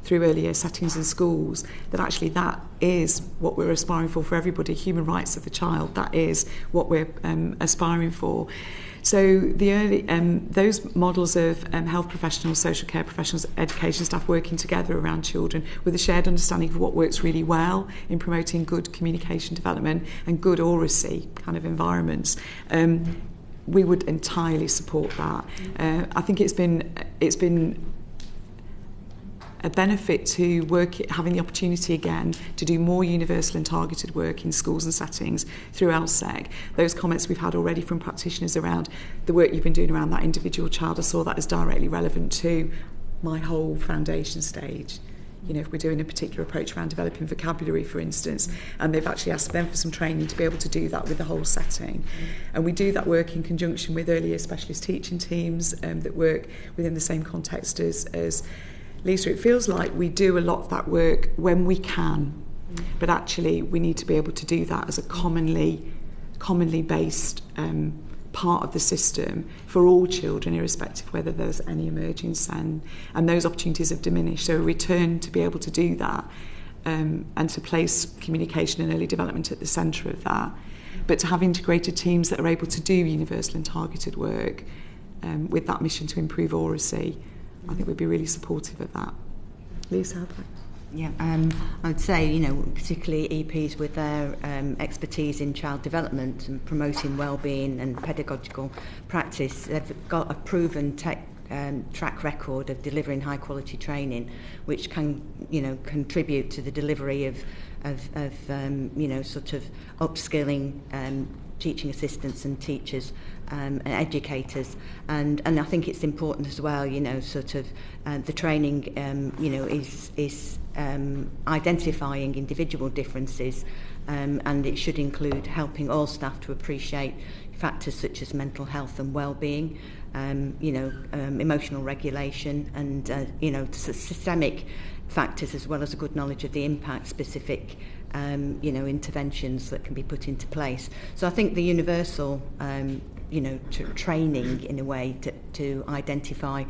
through earlier settings in schools, that actually that is what we're aspiring for everybody. Human rights of the child, that is what we're aspiring for. So those models of health professionals, social care professionals, education staff working together around children with a shared understanding of what works really well in promoting good communication development and good RSC kind of environments, we would entirely support that. I think it's been a benefit to having the opportunity again to do more universal and targeted work in schools and settings through LSEG. Those comments we've had already from practitioners around the work you've been doing around that individual child, I saw that as directly relevant to my whole foundation stage. You know, if we're doing a particular approach around developing vocabulary, for instance, and they've actually asked them for some training to be able to do that with the whole setting. And we do that work in conjunction with earlier specialist teaching teams that work within the same context as Lisa. It feels like we do a lot of that work when we can, but actually we need to be able to do that as a commonly based part of the system for all children, irrespective of whether there's any emergence, and those opportunities have diminished. So a return to be able to do that and to place communication and early development at the centre of that, but to have integrated teams that are able to do universal and targeted work with that mission to improve RSC, I think we'd be really supportive of that. Lisa, how about? Yeah, I would say, particularly EPs with their expertise in child development and promoting well-being and pedagogical practice, they've got a proven track record of delivering high-quality training, which can, contribute to the delivery of sort of upskilling teaching assistants and teachers and educators, and I think it's important as well, the training is identifying individual differences, and it should include helping all staff to appreciate factors such as mental health and well-being, emotional regulation, and systemic factors, as well as a good knowledge of the impact specific interventions that can be put into place. So I think the universal training in a way to identify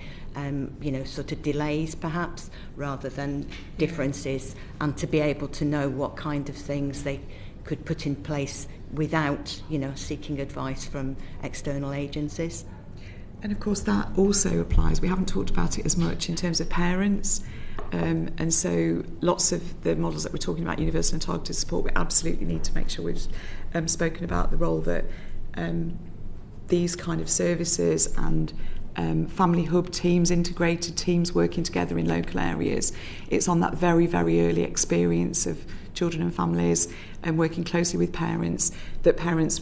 sort of delays perhaps rather than differences, and to be able to know what kind of things they could put in place without seeking advice from external agencies. And of course that also applies, we haven't talked about it as much in terms of parents. And so lots of the models that we're talking about, universal and targeted support, we absolutely need to make sure we've spoken about the role that these kind of services and family hub teams, integrated teams working together in local areas, it's on that very, very early experience of children and families and working closely with parents that parents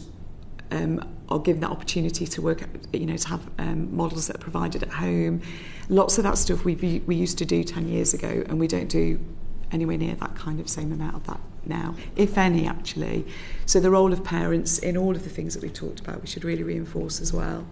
are given that opportunity to work, to have models that are provided at home. Lots of that stuff we used to do 10 years ago, and we don't do anywhere near that kind of same amount of that now, if any, actually. So the role of parents in all of the things that we've talked about, we should really reinforce as well.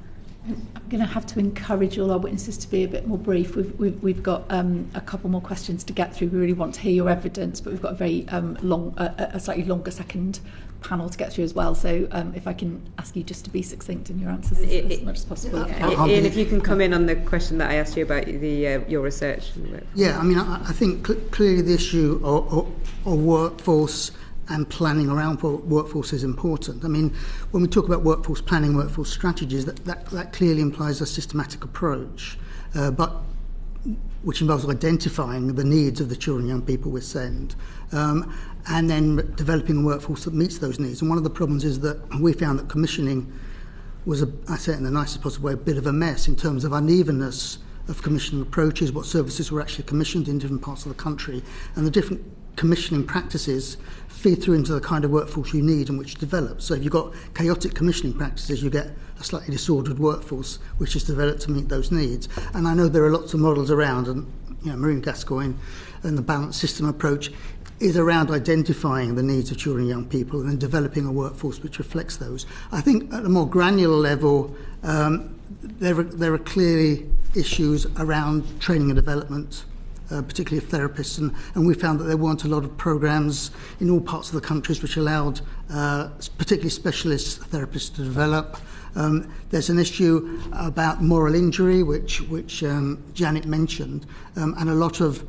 I'm going to have to encourage all our witnesses to be a bit more brief. We've got a couple more questions to get through. We really want to hear your evidence, but we've got a very a slightly longer second panel to get through as well. So if I can ask you just to be succeeded in your answers as much as possible. Ian, if you can come in on the question that I asked you about your research. Yeah, I mean, I think clearly the issue of workforce and planning around for workforce is important. I mean, when we talk about workforce planning, workforce strategies, that clearly implies a systematic approach. But which involves identifying the needs of the children and young people we send, and then developing a workforce that meets those needs. And one of the problems is that we found that commissioning was, I say it in the nicest possible way, a bit of a mess in terms of unevenness of commissioning approaches, what services were actually commissioned in different parts of the country, and the different commissioning practices feed through into the kind of workforce you need and which develops. So if you've got chaotic commissioning practices, you get a slightly disordered workforce which is developed to meet those needs. And I know there are lots of models around, and Marie Gascoigne and the balanced system approach is around identifying the needs of children and young people and then developing a workforce which reflects those. I think at a more granular level, there are clearly issues around training and development, particularly of therapists, and we found that there weren't a lot of programs in all parts of the countries which allowed particularly specialist therapists to develop. There's an issue about moral injury, which Janet mentioned, and a lot of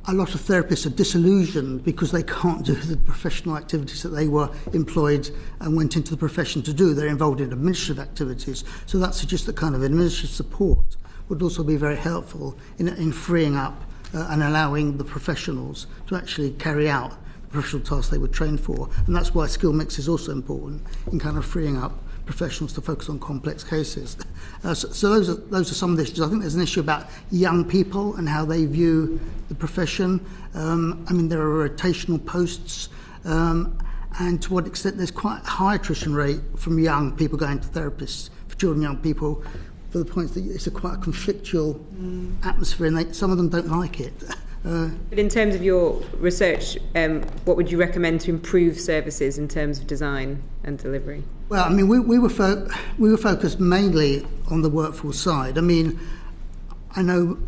therapists are disillusioned because they can't do the professional activities that they were employed and went into the profession to do. They're involved in administrative activities, so that suggests that kind of administrative support would also be very helpful in freeing up and allowing the professionals to actually carry out the professional tasks they were trained for. And that's why skill mix is also important in kind of freeing up professionals to focus on complex cases. So those are some of the issues. I think there's an issue about young people and how they view the profession. There are rotational posts, and to what extent there's quite a high attrition rate from young people going to therapists for children and young people, for the point that it's quite a conflictual atmosphere, and some of them don't like it. But in terms of your research, what would you recommend to improve services in terms of design and delivery? Well, we were focused mainly on the workforce side. I know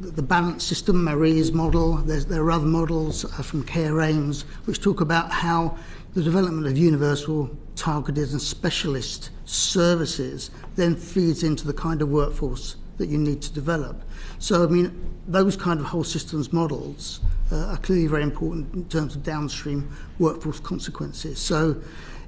the balanced system, Marie's model, there are other models from Care Aims which talk about how the development of universal, targeted and specialist services then feeds into the kind of workforce that you need to develop. So, those kind of whole systems models are clearly very important in terms of downstream workforce consequences. So,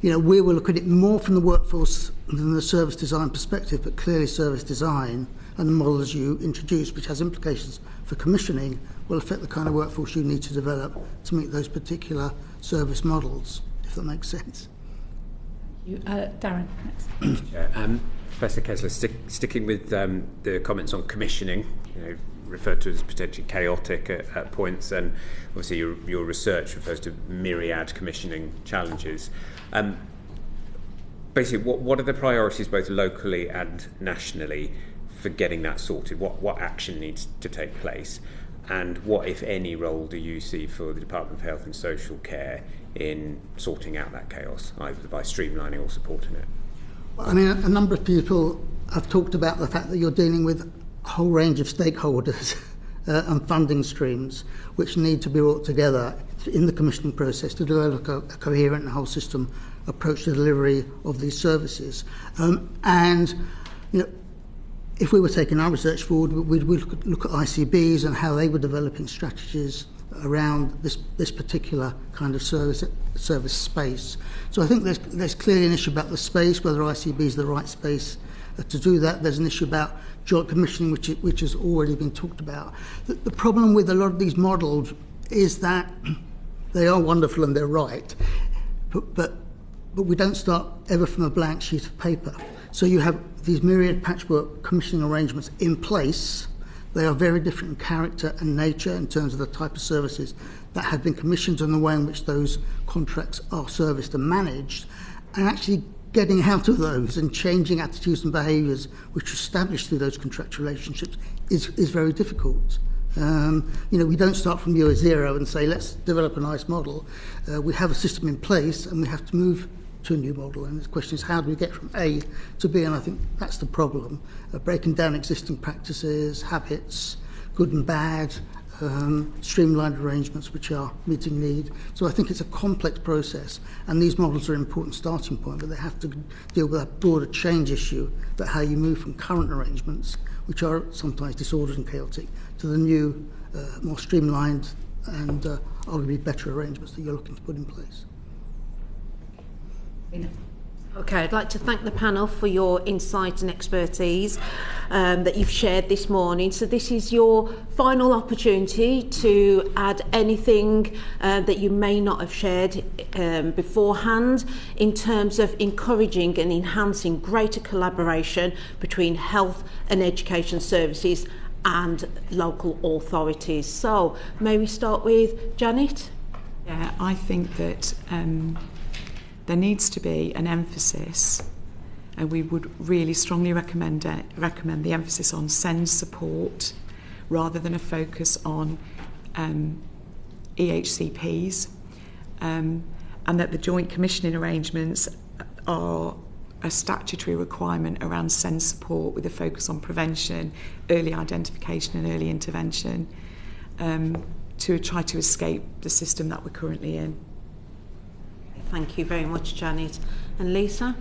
we will look at it more from the workforce than the service design perspective, but clearly service design and the model as you introduced, which has implications for commissioning, will affect the kind of workforce you need to develop to meet those particular service models, if that makes sense. Darren, next. Professor Kessler, sticking with the comments on commissioning, referred to as potentially chaotic at points, and obviously your research refers to myriad commissioning challenges. Basically, what are the priorities both locally and nationally for getting that sorted? What action needs to take place? And what, if any, role do you see for the Department of Health and Social Care in sorting out that chaos, either by streamlining or supporting it? Well, a number of people have talked about the fact that you're dealing with a whole range of stakeholders and funding streams which need to be brought together in the commissioning process to develop a coherent and whole system approach to delivery of these services. If we were taking our research forward, we'd look at ICBs and how they were developing strategies around this particular kind of service space. So I think there's clearly an issue about the space, whether ICB is the right space to do that. There's an issue about joint commissioning, which has already been talked about. The problem with a lot of these models is that they are wonderful and they're right, but we don't start ever from a blank sheet of paper. So you have these myriad patchwork commissioning arrangements in place. They are very different in character and nature in terms of the type of services that have been commissioned and the way in which those contracts are serviced and managed, and actually getting out of those and changing attitudes and behaviours which are established through those contractual relationships is very difficult. We don't start from year zero and say, let's develop a nice model. We have a system in place and we have to move to a new model, and the question is, how do we get from A to B? And I think that's the problem, breaking down existing practices, habits, good and bad, streamlined arrangements which are meeting need. So I think it's a complex process, and these models are an important starting point, but they have to deal with that broader change issue about how you move from current arrangements, which are sometimes disordered and chaotic, to the new, more streamlined and arguably better arrangements that you're looking to put in place. Okay, I'd like to thank the panel for your insight and expertise that you've shared this morning. So this is your final opportunity to add anything that you may not have shared beforehand in terms of encouraging and enhancing greater collaboration between health and education services and local authorities. So may we start with Janet? Yeah, I think that there needs to be an emphasis, and we would really strongly recommend the emphasis on SEND support rather than a focus on EHCPs, and that the joint commissioning arrangements are a statutory requirement around SEND support with a focus on prevention, early identification and early intervention, to try to escape the system that we're currently in. Thank you very much, Janet. And Lisa?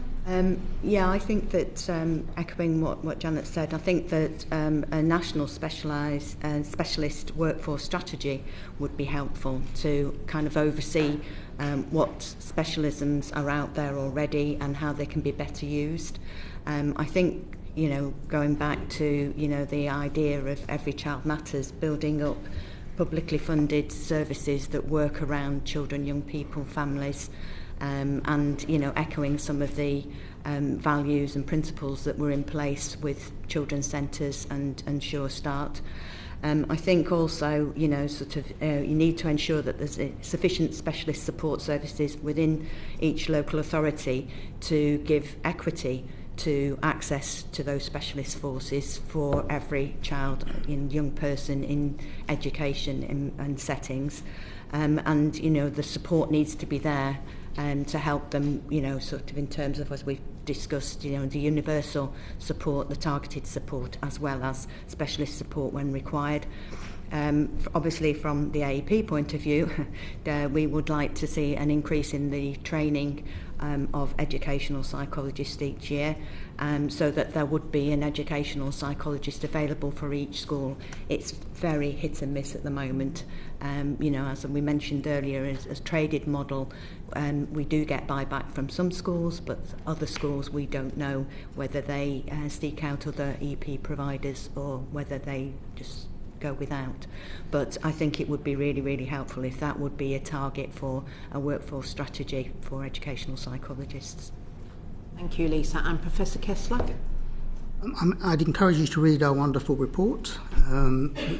Yeah, I think that echoing what Janet said, I think that a national specialist workforce strategy would be helpful to kind of oversee what specialisms are out there already and how they can be better used. I think, going back to, the idea of Every Child Matters, building up publicly funded services that work around children, young people, families, and echoing some of the values and principles that were in place with children's centres and Sure Start. I think also, you need to ensure that there's sufficient specialist support services within each local authority to give equity to access to those specialist forces for every child and young person in education and settings. And, the support needs to be there to help them, in terms of, as we've discussed, the universal support, the targeted support, as well as specialist support when required. Obviously, from the AEP point of view, we would like to see an increase in the training of educational psychologists each year, so that there would be an educational psychologist available for each school. It's very hit and miss at the moment. As we mentioned earlier, as traded model, we do get buyback from some schools, but other schools we don't know whether they seek out other EP providers or whether they just go without. But I think it would be really, really helpful if that would be a target for a workforce strategy for educational psychologists. Thank you, Lisa. And Professor Kessler? I'd encourage you to read our wonderful report,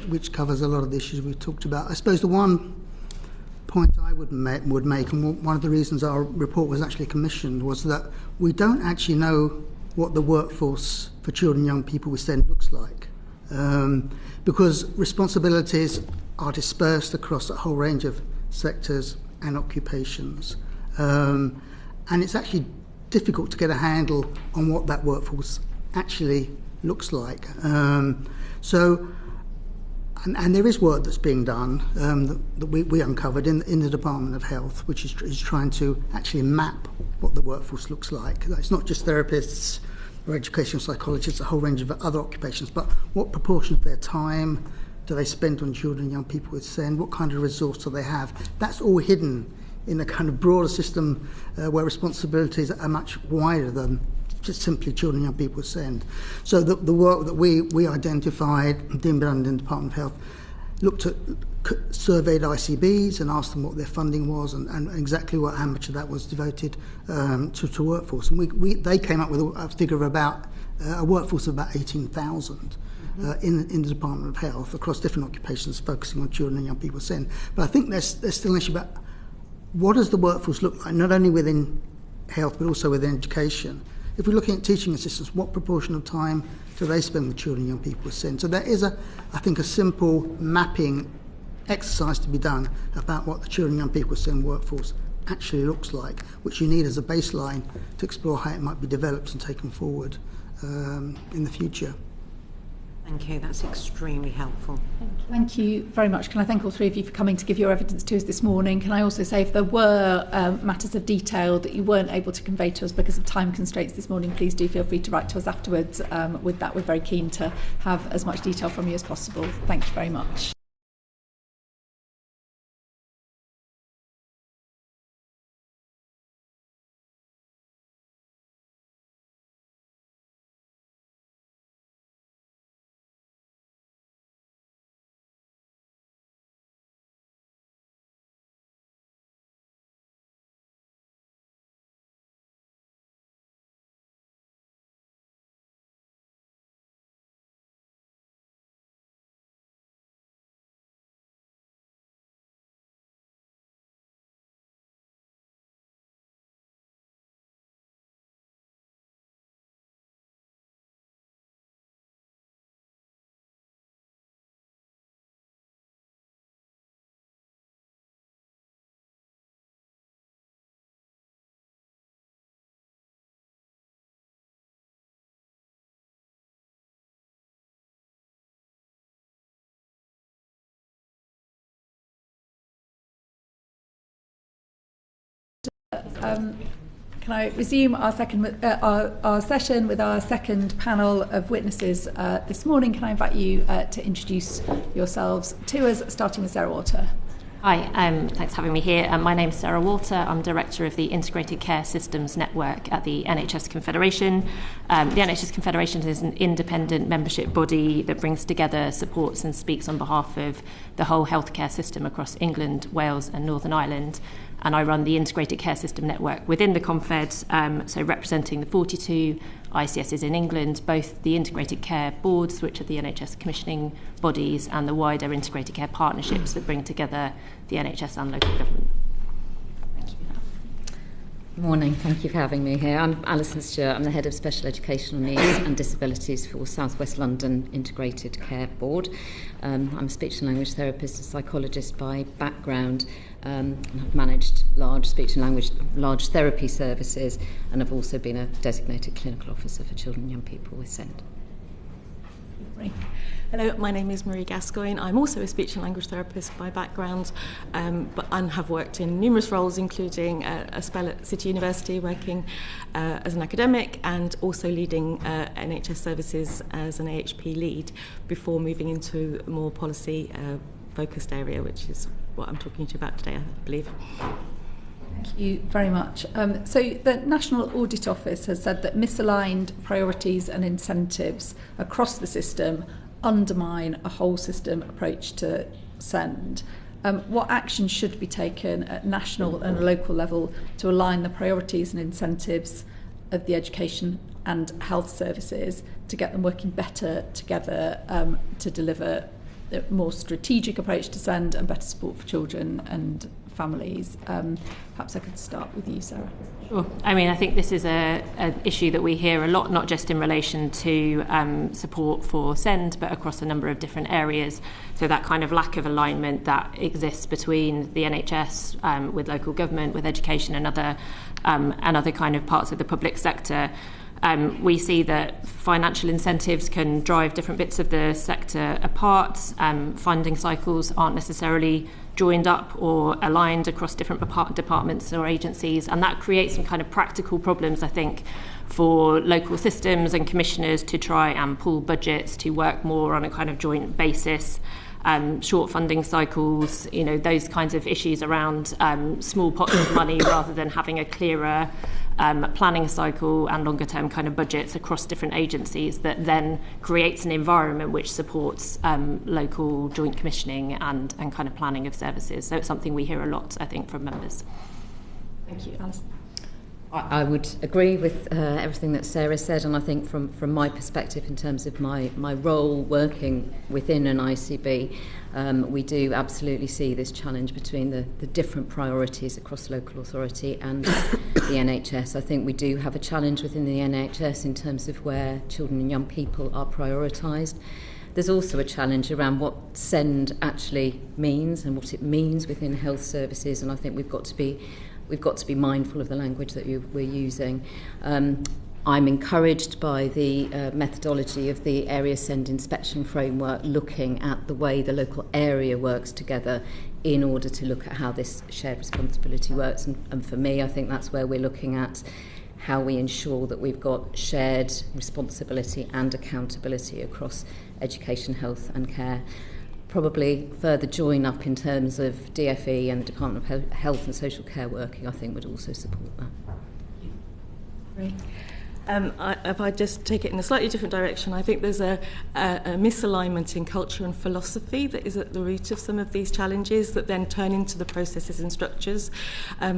which covers a lot of the issues we've talked about. I suppose the one point I would make, and one of the reasons our report was actually commissioned, was that we don't actually know what the workforce for children and young people with SEND looks like. Because responsibilities are dispersed across a whole range of sectors and occupations. And it's actually difficult to get a handle on what that workforce actually looks like. And there is work that's being done that we uncovered in the Department of Health, which is trying to actually map what the workforce looks like. It's not just therapists or educational psychologists, a whole range of other occupations, but what proportion of their time do they spend on children and young people with SEND? What kind of resource do they have? That's all hidden in a kind of broader system where responsibilities are much wider than just simply children and young people with SEND. So the work that we identified, being done in the Department of Health, looked at, surveyed ICBs and asked them what their funding was and exactly how much of that was devoted to workforce. And they came up with a figure of about a workforce of about 18,000 in the Department of Health across different occupations, focusing on children and young people with SEND. But I think there's still an issue about what does the workforce look like, not only within health but also within education. If we're looking at teaching assistants, what proportion of time do they spend with children and young people with SEND? So there is, I think, a simple mapping exercise to be done about what the children and young people with SEND workforce actually looks like, which you need as a baseline to explore how it might be developed and taken forward in the future. Thank you, that's extremely helpful. Thank you very much. Can I thank all three of you for coming to give your evidence to us this morning? Can I also say if there were matters of detail that you weren't able to convey to us because of time constraints this morning, please do feel free to write to us afterwards. With that, we're very keen to have as much detail from you as possible. Thank you very much. Can I resume our session with our second panel of witnesses this morning? Can I invite you to introduce yourselves to us, starting with Sarah Walter. Hi, thanks for having me here. My name's Sarah Walter. I'm Director of the Integrated Care Systems Network at the NHS Confederation. The NHS Confederation is an independent membership body that brings together, supports and speaks on behalf of the whole healthcare system across England, Wales and Northern Ireland. And I run the Integrated Care System Network within the Confed, so representing the 42 ICSs in England, both the integrated care boards, which are the NHS commissioning bodies, and the wider integrated care partnerships that bring together the NHS and local government. Thank you. Good morning, thank you for having me here. I'm Alison Stewart, I'm the Head of Special Educational Needs and Disabilities for South West London Integrated Care Board. I'm a speech and language therapist and psychologist by background. I've managed large large therapy services, and I've also been a designated clinical officer for children and young people with SEND. Hello, my name is Marie Gascoigne. I'm also a speech and language therapist by background, and have worked in numerous roles, including a spell at City University, working as an academic, and also leading NHS services as an AHP lead before moving into a more policy focused area, which is what I'm talking to you about today, I believe. Thank you very much. So the National Audit Office has said that misaligned priorities and incentives across the system undermine a whole system approach to SEND. What action should be taken at national and local level to align the priorities and incentives of the education and health services to get them working better together to deliver a more strategic approach to SEND and better support for children and families? Perhaps I could start with you, Sarah. Sure. I mean, I think this is an issue that we hear a lot, not just in relation to support for SEND, but across a number of different areas. So that kind of lack of alignment that exists between the NHS with local government, with education and other kind of parts of the public sector. We see that financial incentives can drive different bits of the sector apart. Funding cycles aren't necessarily joined up or aligned across different departments or agencies, and that creates some kind of practical problems, I think, for local systems and commissioners to try and pool budgets to work more on a kind of joint basis. Short funding cycles, those kinds of issues around small pots of money rather than having a clearer planning cycle and longer term kind of budgets across different agencies that then creates an environment which supports local joint commissioning and kind of planning of services. So it's something we hear a lot, I think, from members. Thank you, Alison. I would agree with everything that Sarah said, and I think from my perspective in terms of my role working within an ICB, we do absolutely see this challenge between the different priorities across local authority and the NHS. I think we do have a challenge within the NHS in terms of where children and young people are prioritised. There's also a challenge around what SEND actually means and what it means within health services, and I think we've got to be mindful of the language that we're using. I'm encouraged by the methodology of the Area SEND Inspection Framework, looking at the way the local area works together in order to look at how this shared responsibility works. And for me, I think that's where we're looking at how we ensure that we've got shared responsibility and accountability across education, health and care. Probably further join up in terms of DFE and Department of Health and Social Care working, I think, would also support that. Great. If I just take it in a slightly different direction, I think there's a misalignment in culture and philosophy that is at the root of some of these challenges that then turn into the processes and structures.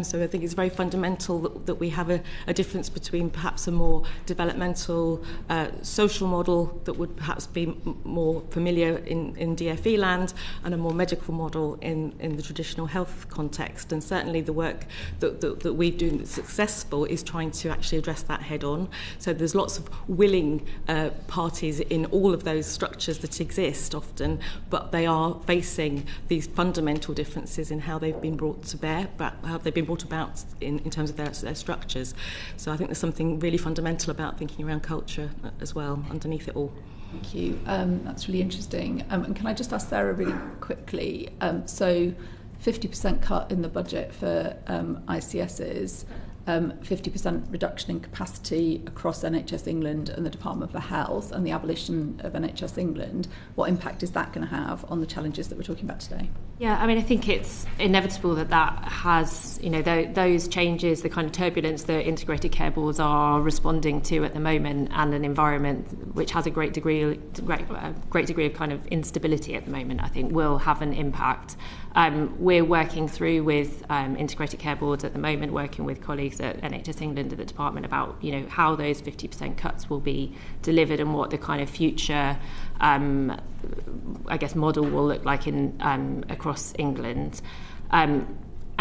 So I think it's very fundamental that we have a difference between perhaps a more developmental social model that would perhaps be more familiar in DFE land and a more medical model in the traditional health context. And certainly the work that we've done that's successful is trying to actually address that head on. So there's lots of willing parties in all of those structures that exist often, but they are facing these fundamental differences in how they've been brought to bear, but how they've been brought about in terms of their structures. So I think there's something really fundamental about thinking around culture as well underneath it all. Thank you. That's really interesting. And can I just ask Sarah really quickly, so 50% cut in the budget for ICSs, 50% reduction in capacity across NHS England and the Department for Health and the abolition of NHS England, what impact is that going to have on the challenges that we're talking about today? Yeah, I mean, I think it's inevitable that has, those changes, the kind of turbulence that integrated care boards are responding to at the moment, and an environment which has a great degree of kind of instability at the moment, I think will have an impact. We're working through with integrated care boards at the moment, working with colleagues at NHS England at the department about how those 50% cuts will be delivered and what the kind of future model will look like in across England.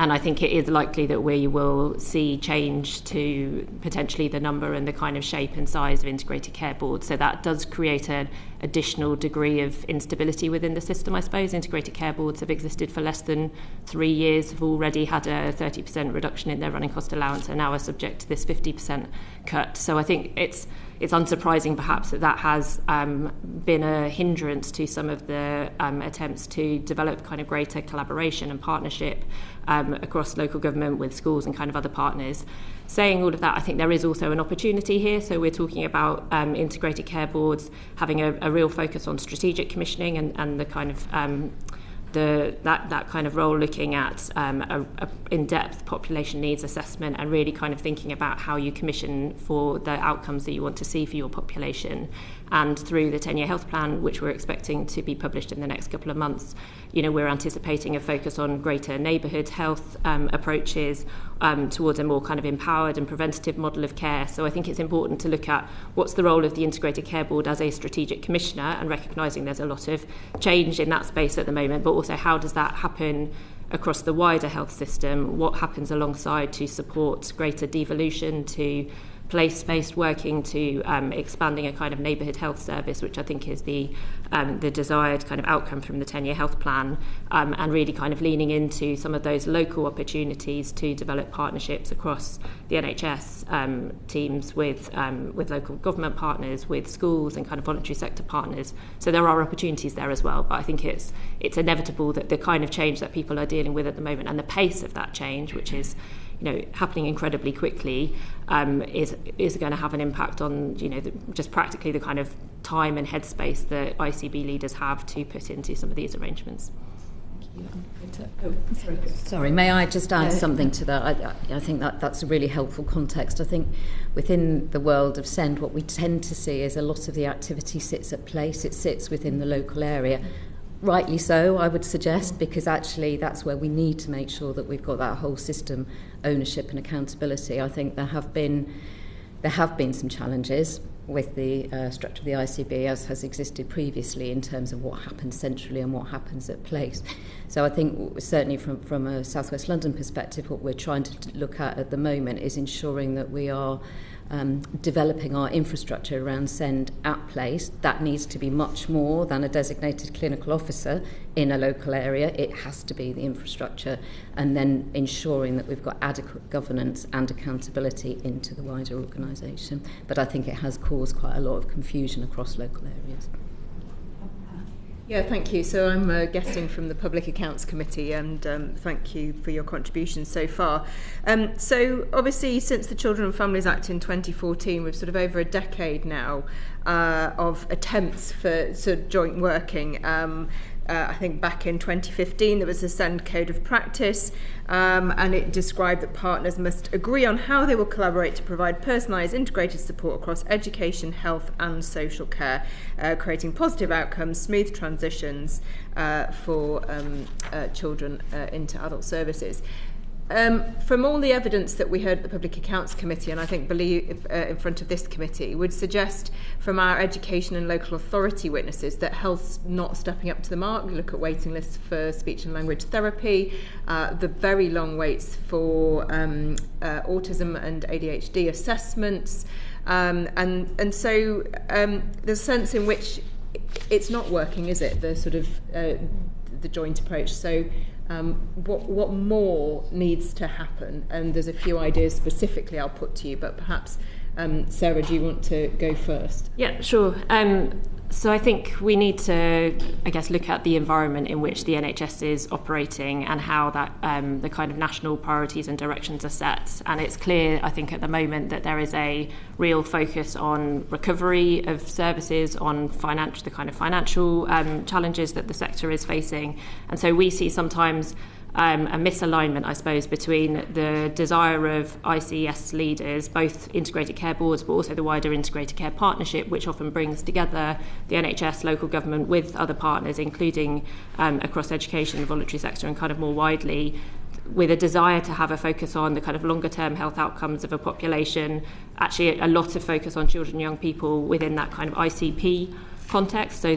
And I think it is likely that we will see change to potentially the number and the kind of shape and size of integrated care boards. So that does create an additional degree of instability within the system, I suppose. Integrated care boards have existed for less than 3 years, have already had a 30% reduction in their running cost allowance, and now are subject to this 50% cut. So I think it's unsurprising perhaps that has been a hindrance to some of the attempts to develop kind of greater collaboration and partnership across local government with schools and kind of other partners. Saying all of that, I think there is also an opportunity here. So we're talking about integrated care boards having a real focus on strategic commissioning and the kind of that kind of role, looking at a in-depth population needs assessment and really kind of thinking about how you commission for the outcomes that you want to see for your population. And through the 10-year health plan, which we're expecting to be published in the next couple of months, we're anticipating a focus on greater neighbourhood health approaches towards a more kind of empowered and preventative model of care. So I think it's important to look at what's the role of the Integrated Care Board as a strategic commissioner, and recognising there's a lot of change in that space at the moment, but also how does that happen across the wider health system? What happens alongside to support greater devolution, to place-based working, to expanding a kind of neighbourhood health service, which I think is the desired kind of outcome from the 10-year health plan, and really kind of leaning into some of those local opportunities to develop partnerships across the NHS teams with local government partners, with schools and kind of voluntary sector partners. So there are opportunities there as well, but I think it's inevitable that the kind of change that people are dealing with at the moment and the pace of that change, which is happening incredibly quickly, is going to have an impact on just practically the kind of time and headspace that ICB leaders have to put into some of these arrangements. Sorry, may I just add something to that? I think that's a really helpful context. I think within the world of SEND, what we tend to see is a lot of the activity sits at place. It sits within the local area. Rightly so, I would suggest, because actually that's where we need to make sure that we've got that whole system ownership and accountability. I think there have been some challenges with the structure of the ICB as has existed previously in terms of what happens centrally and what happens at place. So I think certainly from a South West London perspective, what we're trying to look at the moment is ensuring that we are developing our infrastructure around SEND at place. That needs to be much more than a designated clinical officer in a local area. It has to be the infrastructure, and then ensuring that we've got adequate governance and accountability into the wider organisation. But I think it has caused quite a lot of confusion across local areas. Yeah, thank you. So I'm guesting from the Public Accounts Committee, and thank you for your contributions so far. So obviously since the Children and Families Act in 2014, we've sort of over a decade now of attempts for sort of joint working. I think back in 2015 there was a SEND Code of Practice, and it described that partners must agree on how they will collaborate to provide personalised integrated support across education, health and social care, creating positive outcomes, smooth transitions for children into adult services. From all the evidence that we heard at the Public Accounts Committee, and I think believe in front of this committee, would suggest from our education and local authority witnesses that health's not stepping up to the mark. We look at waiting lists for speech and language therapy, the very long waits for autism and ADHD assessments, and so there's a sense in which it's not working, is it? The sort of the joint approach. So what more needs to happen? And there's a few ideas specifically I'll put to you, but perhaps Sarah, do you want to go first? Yeah, sure. So I think we need to, I guess, look at the environment in which the NHS is operating and how that the kind of national priorities and directions are set. And it's clear, I think, at the moment that there is a real focus on recovery of services, on the kind of financial challenges that the sector is facing. And so we see sometimes a misalignment, I suppose, between the desire of ICS leaders, both integrated care boards, but also the wider integrated care partnership, which often brings together the NHS, local government with other partners, including across education, the voluntary sector, and kind of more widely, with a desire to have a focus on the kind of longer term health outcomes of a population, actually a lot of focus on children and young people within that kind of ICP context. So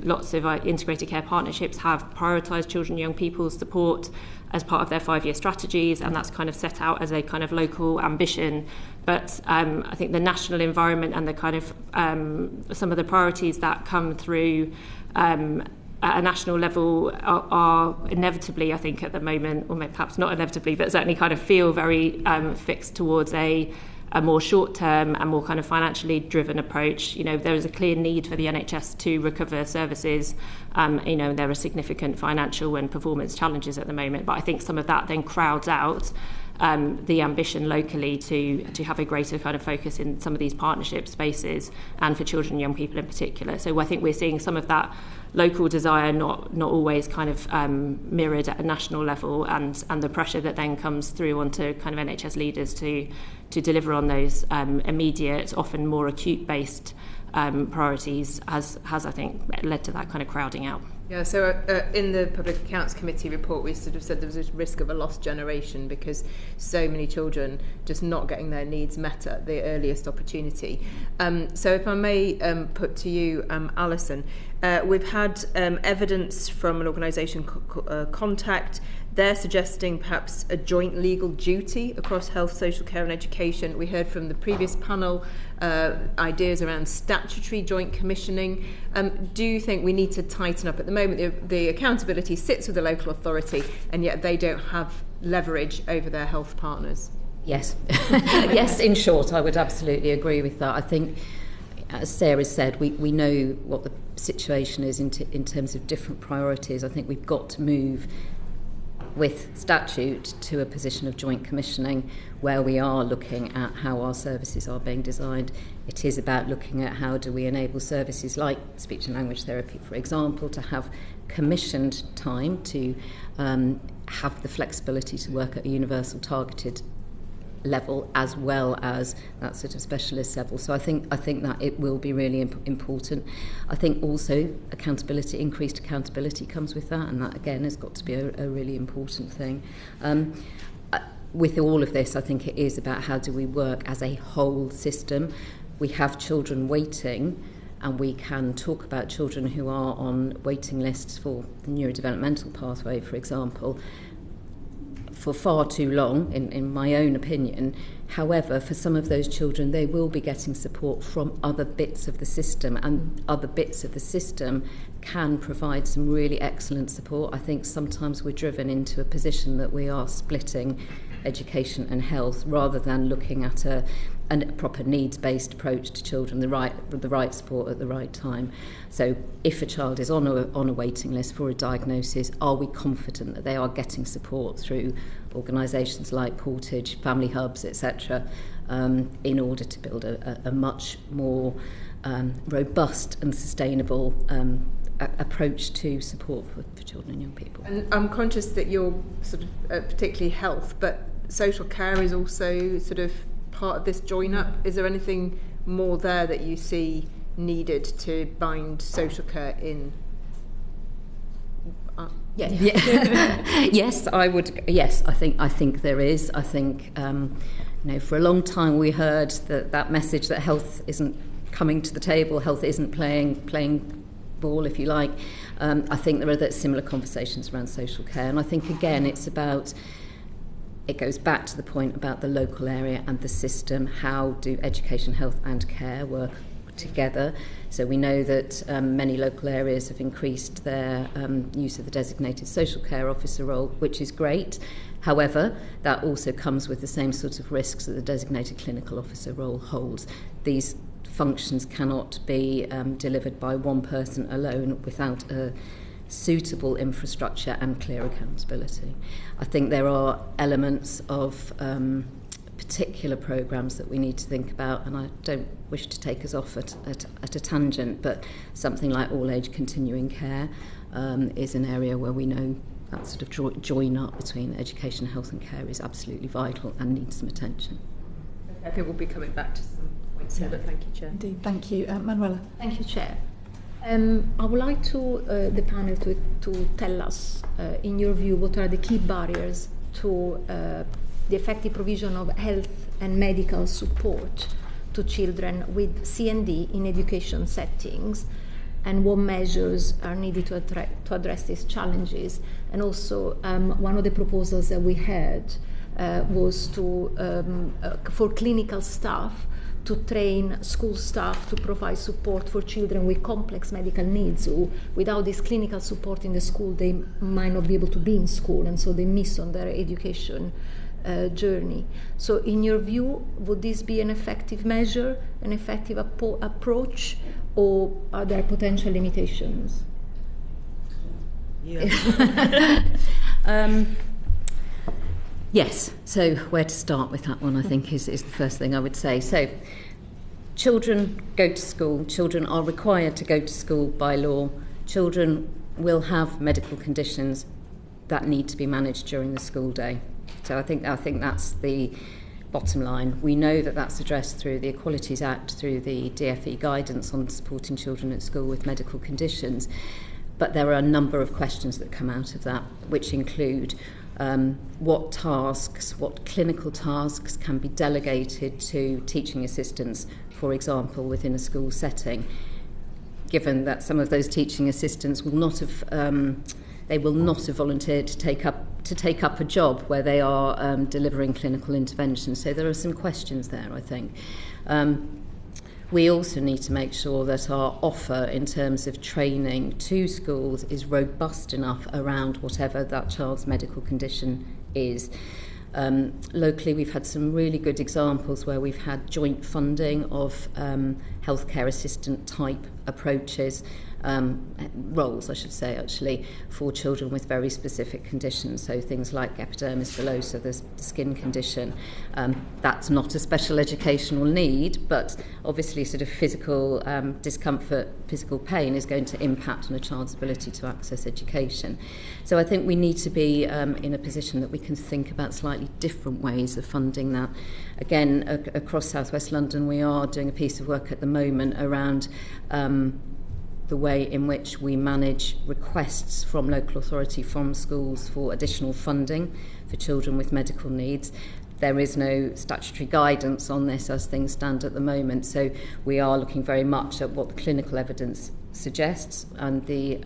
lots of integrated care partnerships have prioritised children and young people's support as part of their 5-year strategies, and that's kind of set out as a kind of local ambition. But I think the national environment and the kind of some of the priorities that come through at a national level are inevitably, I think at the moment, or maybe perhaps not inevitably, but certainly kind of feel very fixed towards a more short-term and more kind of financially driven approach. You know, there is a clear need for the NHS to recover services. You know, there are significant financial and performance challenges at the moment, but I think some of that then crowds out the ambition locally to have a greater kind of focus in some of these partnership spaces and for children and young people in particular. So I think we're seeing some of that local desire not always kind of mirrored at a national level, and the pressure that then comes through onto kind of NHS leaders to deliver on those immediate, often more acute based priorities has I think led to that kind of crowding out. Yeah, so in the Public Accounts Committee report, we sort of said there was this risk of a lost generation because so many children just not getting their needs met at the earliest opportunity. So if I may put to you, Alison, we've had evidence from an organisation, Contact. They're suggesting perhaps a joint legal duty across health, social care and education. We heard from the previous panel ideas around statutory joint commissioning. Do you think we need to tighten up? At the moment, the accountability sits with the local authority, and yet they don't have leverage over their health partners. Yes. Yes, in short, I would absolutely agree with that. I think, as Sarah said, we know what the situation is in terms of different priorities. I think we've got to move with statute to a position of joint commissioning where we are looking at how our services are being designed. It is about looking at how do we enable services like speech and language therapy, for example, to have commissioned time to have the flexibility to work at a universal targeted level as well as that sort of specialist level. So I think that it will be really important. I think also increased accountability comes with that, and that again has got to be a really important thing. With all of this, I think it is about how do we work as a whole system. We have children waiting, and we can talk about children who are on waiting lists for the neurodevelopmental pathway, for example, for far too long, in my own opinion. However, for some of those children, they will be getting support from other bits of the system, and other bits of the system can provide some really excellent support. I think sometimes we're driven into a position that we are splitting education and health rather than looking at a proper needs-based approach to children, the right support at the right time. So if a child is on a waiting list for a diagnosis, are we confident that they are getting support through organisations like Portage, family hubs, etc., in order to build a much more robust and sustainable approach to support for children and young people. And I'm conscious that you're sort of particularly health, but social care is also sort of part of this join up. Is there anything more there that you see needed to bind social care in? Yes, I would. Yes, I think there is. I think for a long time we heard that message that health isn't coming to the table, health isn't playing ball, if you like. I think there are similar conversations around social care, and I think again it goes back to the point about the local area and the system. How do education, health and care work together. So we know that many local areas have increased their use of the designated social care officer role, which is great. However, that also comes with the same sort of risks that the designated clinical officer role holds. These functions cannot be delivered by one person alone without a suitable infrastructure and clear accountability. I think there are elements of particular programmes that we need to think about, and I don't wish to take us off at a tangent, but something like all-age continuing care is an area where we know that sort of join up between education, health and care is absolutely vital and needs some attention. I think we'll be coming back to some points here, but thank you, Chair. Indeed, thank you. Manuela. Thank you, Chair. I would like the panel to tell us, in your view, what are the key barriers to the effective provision of health and medical support to children with CND in education settings, and what measures are needed to address these challenges. And also, one of the proposals that we had was for clinical staff to train school staff to provide support for children with complex medical needs who, without this clinical support in the school, they might not be able to be in school, and so they miss on their education journey. So in your view, would this be an effective measure, an effective approach, or are there potential limitations? Yeah. Yes, so where to start with that one, I think, is the first thing I would say. So, children go to school, children are required to go to school by law, children will have medical conditions that need to be managed during the school day. So I think that's the bottom line. We know that that's addressed through the Equalities Act, through the DfE guidance on supporting children at school with medical conditions, but there are a number of questions that come out of that, which include what tasks, what clinical tasks can be delegated to teaching assistants, for example, within a school setting, given that some of those teaching assistants will not have volunteered to take up a job where they are delivering clinical intervention. So there are some questions there, I think. We also need to make sure that our offer in terms of training to schools is robust enough around whatever that child's medical condition is. Locally, we've had some really good examples where we've had joint funding of healthcare assistant type approaches, roles, I should say, actually, for children with very specific conditions. So things like epidermis bullosa, the skin condition. That's not a special educational need, but obviously sort of physical discomfort, physical pain is going to impact on a child's ability to access education. So I think we need to be in a position that we can think about slightly different ways of funding that. Again, across South West London, we are doing a piece of work at the moment around the way in which we manage requests from local authority, from schools, for additional funding for children with medical needs. There is no statutory guidance on this as things stand at the moment, so we are looking very much at what the clinical evidence suggests and the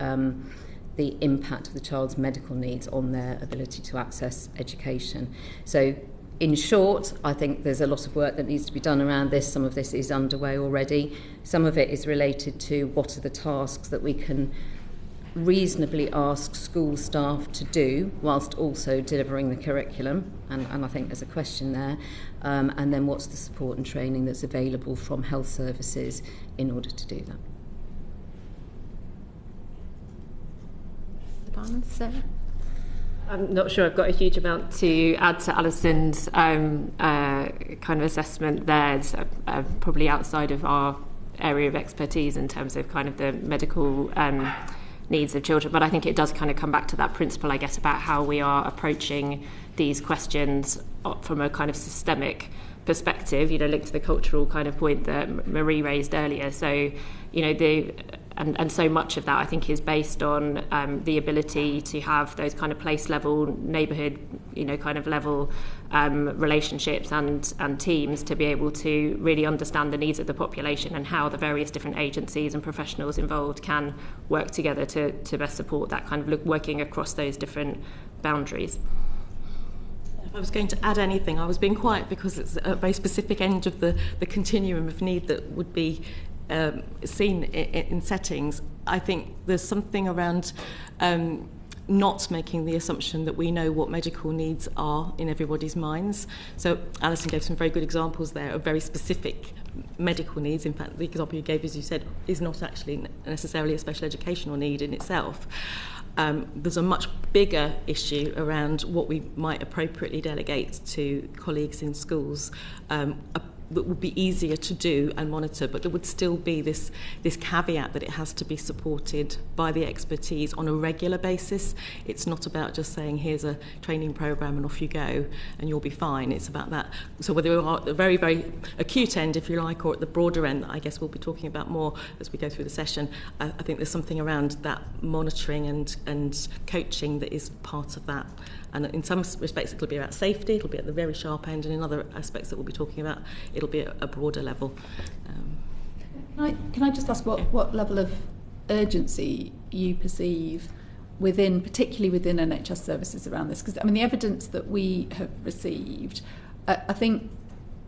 impact of the child's medical needs on their ability to access education. So in short, I think there's a lot of work that needs to be done around this. Some of this is underway already. Some of it is related to what are the tasks that we can reasonably ask school staff to do whilst also delivering the curriculum, and I think there's a question there, and then what's the support and training that's available from health services in order to do that. I'm not sure I've got a huge amount to add to Alison's kind of assessment there. It's probably outside of our area of expertise in terms of kind of the medical needs of children, but I think it does kind of come back to that principle, I guess, about how we are approaching these questions from a kind of systemic perspective, linked to the cultural kind of point that Marie raised earlier. So, and so much of that, I think, is based on the ability to have those kind of place level, neighbourhood, kind of level relationships and teams to be able to really understand the needs of the population and how the various different agencies and professionals involved can work together to best support that kind of working across those different boundaries. If I was going to add anything, I was being quiet because it's a very specific end of the continuum of need that would be seen in settings, I think there's something around not making the assumption that we know what medical needs are in everybody's minds. So Alison gave some very good examples there of very specific medical needs. In fact, the example you gave, as you said, is not actually necessarily a special educational need in itself. There's a much bigger issue around what we might appropriately delegate to colleagues in schools that would be easier to do and monitor, but there would still be this caveat that it has to be supported by the expertise on a regular basis. It's not about just saying, here's a training programme and off you go and you'll be fine. It's about that. So whether we're at the very, very acute end, if you like, or at the broader end, that I guess we'll be talking about more as we go through the session, I think there's something around that monitoring and coaching that is part of that. And in some respects, it'll be about safety, it'll be at the very sharp end, and in other aspects that we'll be talking about, it'll be at a broader level. Can I just ask what level of urgency you perceive particularly within NHS services around this? Because, I mean, the evidence that we have received, I think,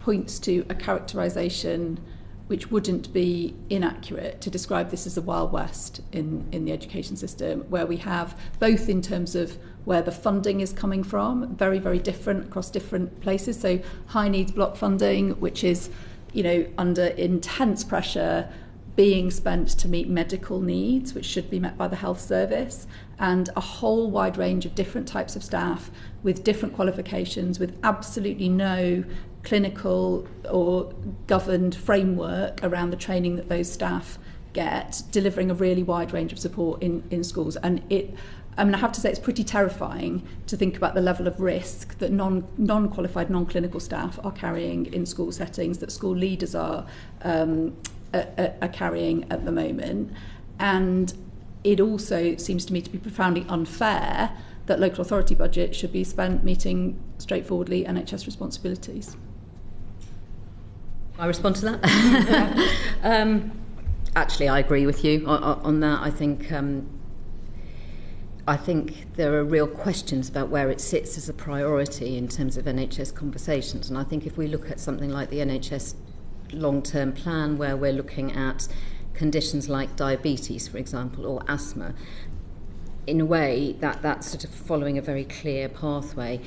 points to a characterisation which wouldn't be inaccurate to describe this as a Wild West in the education system, where we have, both in terms of where the funding is coming from, very, very different across different places. So high needs block funding, which is, under intense pressure, being spent to meet medical needs, which should be met by the health service, and a whole wide range of different types of staff with different qualifications, with absolutely no clinical or governed framework around the training that those staff get, delivering a really wide range of support in schools. And I have to say, it's pretty terrifying to think about the level of risk that non-qualified, non-clinical staff are carrying in school settings, that school leaders are carrying at the moment. And it also seems to me to be profoundly unfair that local authority budget should be spent meeting straightforwardly NHS responsibilities. I respond to that. Actually, I agree with you on that. I think there are real questions about where it sits as a priority in terms of NHS conversations. And I think if we look at something like the NHS long-term plan, where we're looking at conditions like diabetes, for example, or asthma, in a way that's sort of following a very clear pathway.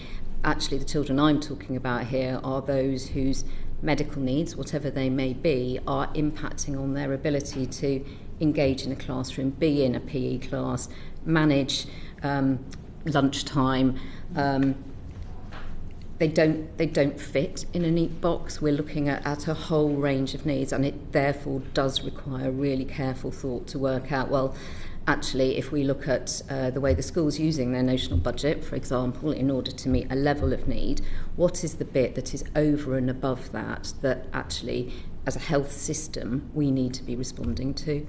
Actually, the children I'm talking about here are those whose medical needs, whatever they may be, are impacting on their ability to engage in a classroom, be in a PE class, manage lunchtime. They don't fit in a neat box. We're looking at a whole range of needs, and it therefore does require really careful thought to work out, well, actually, if we look at the way the school's using their notional budget, for example, in order to meet a level of need, what is the bit that is over and above that actually, as a health system, we need to be responding to?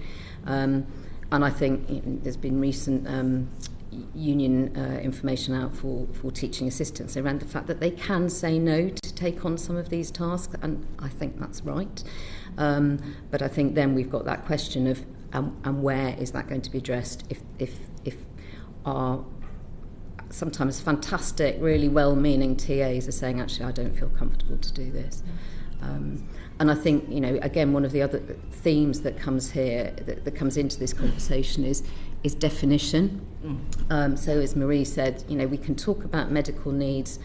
And I think there's been recent union information out for teaching assistants around the fact that they can say no to take on some of these tasks, and I think that's right. But I think then we've got that question of and where is that going to be addressed if our sometimes fantastic, really well-meaning TAs are saying, actually, I don't feel comfortable to do this. And I think, again, one of the other themes that comes here, that comes into this conversation is definition. So as Marie said, we can talk about medical needs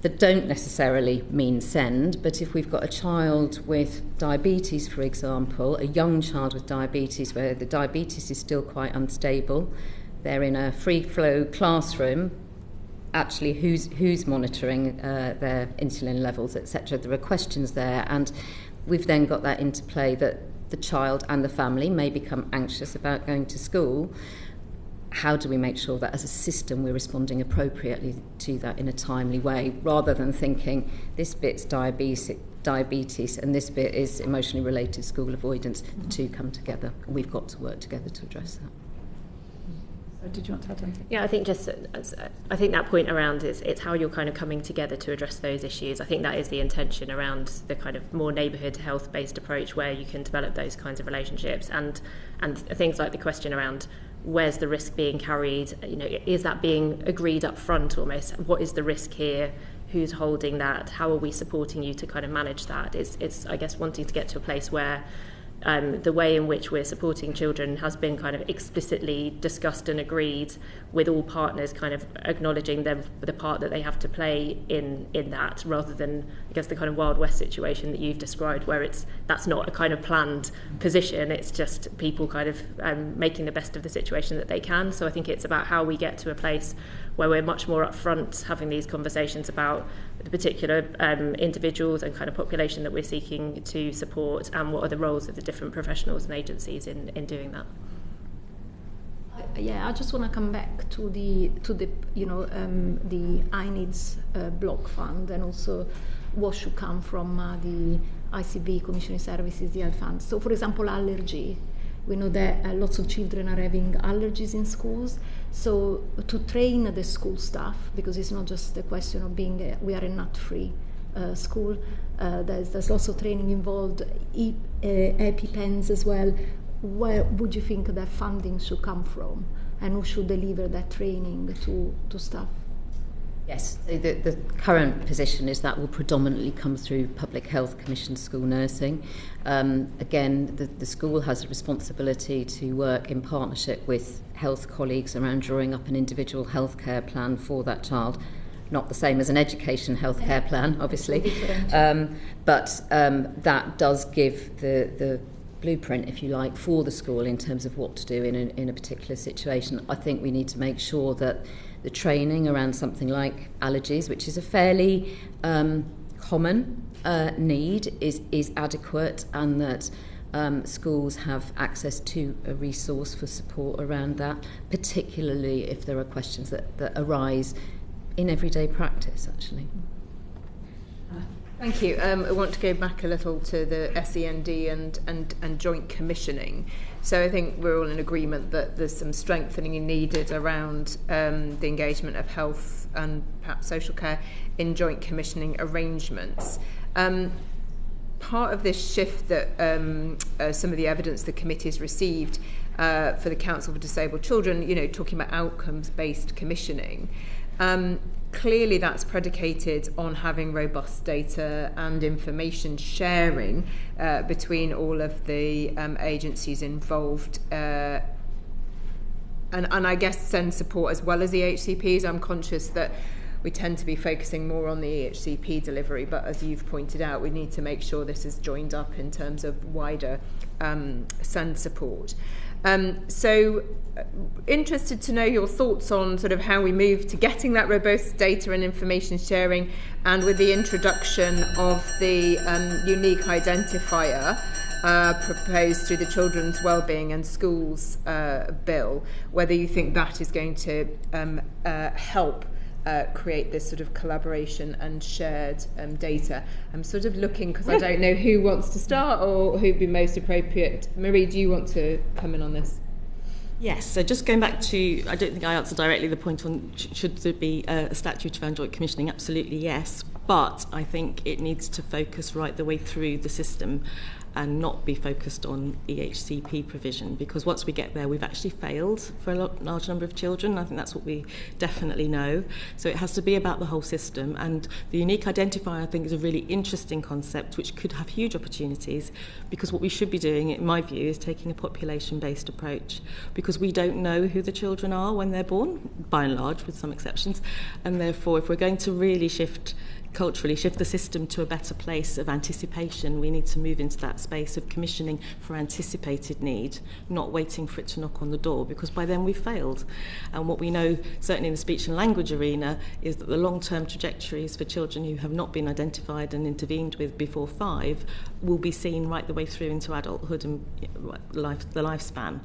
that don't necessarily mean SEND, but if we've got a child with diabetes, for example, a young child with diabetes where the diabetes is still quite unstable, they're in a free-flow classroom, actually who's monitoring their insulin levels, etc. There are questions there, and we've then got that interplay that the child and the family may become anxious about going to school. How do we make sure that as a system we're responding appropriately to that in a timely way, rather than thinking this bit's diabetes and this bit is emotionally related school avoidance? The two come together, and we've got to work together to address that. Did you want to add anything? Yeah, I think I think that point around it's how you're kind of coming together to address those issues. I think that is the intention around the kind of more neighbourhood health-based approach, where you can develop those kinds of relationships, and things like the question around where's the risk being carried? Is that being agreed up front almost? What is the risk here? Who's holding that? How are we supporting you to kind of manage that? It's I guess wanting to get to a place where the way in which we're supporting children has been kind of explicitly discussed and agreed with all partners, kind of acknowledging the part that they have to play in that, rather than, I guess, the kind of Wild West situation that you've described, where that's not a kind of planned position, it's just people kind of making the best of the situation that they can. So I think it's about how we get to a place where we're much more upfront having these conversations about the particular individuals and kind of population that we're seeking to support, and what are the roles of the different professionals and agencies in doing that. I just want to come back to the the iNeeds block fund, and also what should come from the ICB commissioning services, the health fund. So, for example, allergy. We know that lots of children are having allergies in schools. So to train the school staff, because it's not just the question of being we are a nut-free school. There's lots of training involved, EpiPens as well. Where would you think that funding should come from, and who should deliver that training to staff? Yes, the current position is that will predominantly come through Public Health Commission School Nursing. Again, the school has a responsibility to work in partnership with health colleagues around drawing up an individual healthcare plan for that child. Not the same as an education healthcare plan, obviously, but that does give the blueprint, if you like, for the school in terms of what to do in a particular situation. I think we need to make sure that the training around something like allergies, which is a fairly common need, is adequate, and that schools have access to a resource for support around that, particularly if there are questions that arise in everyday practice, actually. Thank you. I want to go back a little to the SEND and joint commissioning. So I think we're all in agreement that there's some strengthening needed around the engagement of health and perhaps social care in joint commissioning arrangements. Part of this shift that some of the evidence the committee has received for the Council for Disabled Children, talking about outcomes-based commissioning, clearly that's predicated on having robust data and information sharing between all of the agencies involved, and I guess send support as well as the HCPs. I'm conscious that we tend to be focusing more on the HCP delivery, but as you've pointed out, we need to make sure this is joined up in terms of wider send support. So interested to know your thoughts on sort of how we move to getting that robust data and information sharing, and with the introduction of the unique identifier proposed through the Children's Wellbeing and Schools Bill, whether you think that is going to help create this sort of collaboration and shared data. I'm sort of looking, because I don't know who wants to start or who'd be most appropriate. Marie, do you want to come in on this? Yes, so just going back to, I don't think I answered directly the point on should there be a statute around joint commissioning. Absolutely yes, but I think it needs to focus right the way through the system and not be focused on EHCP provision, because once we get there, we've actually failed for a large number of children. I think that's what we definitely know. So it has to be about the whole system, and the unique identifier, I think, is a really interesting concept which could have huge opportunities, because what we should be doing, in my view, is taking a population-based approach, because we don't know who the children are when they're born, by and large, with some exceptions, and therefore, if we're going to really culturally shift the system to a better place of anticipation, we need to move into that space of commissioning for anticipated need, not waiting for it to knock on the door, because by then we've failed. And what we know, certainly in the speech and language arena, is that the long-term trajectories for children who have not been identified and intervened with before 5 will be seen right the way through into adulthood and the lifespan.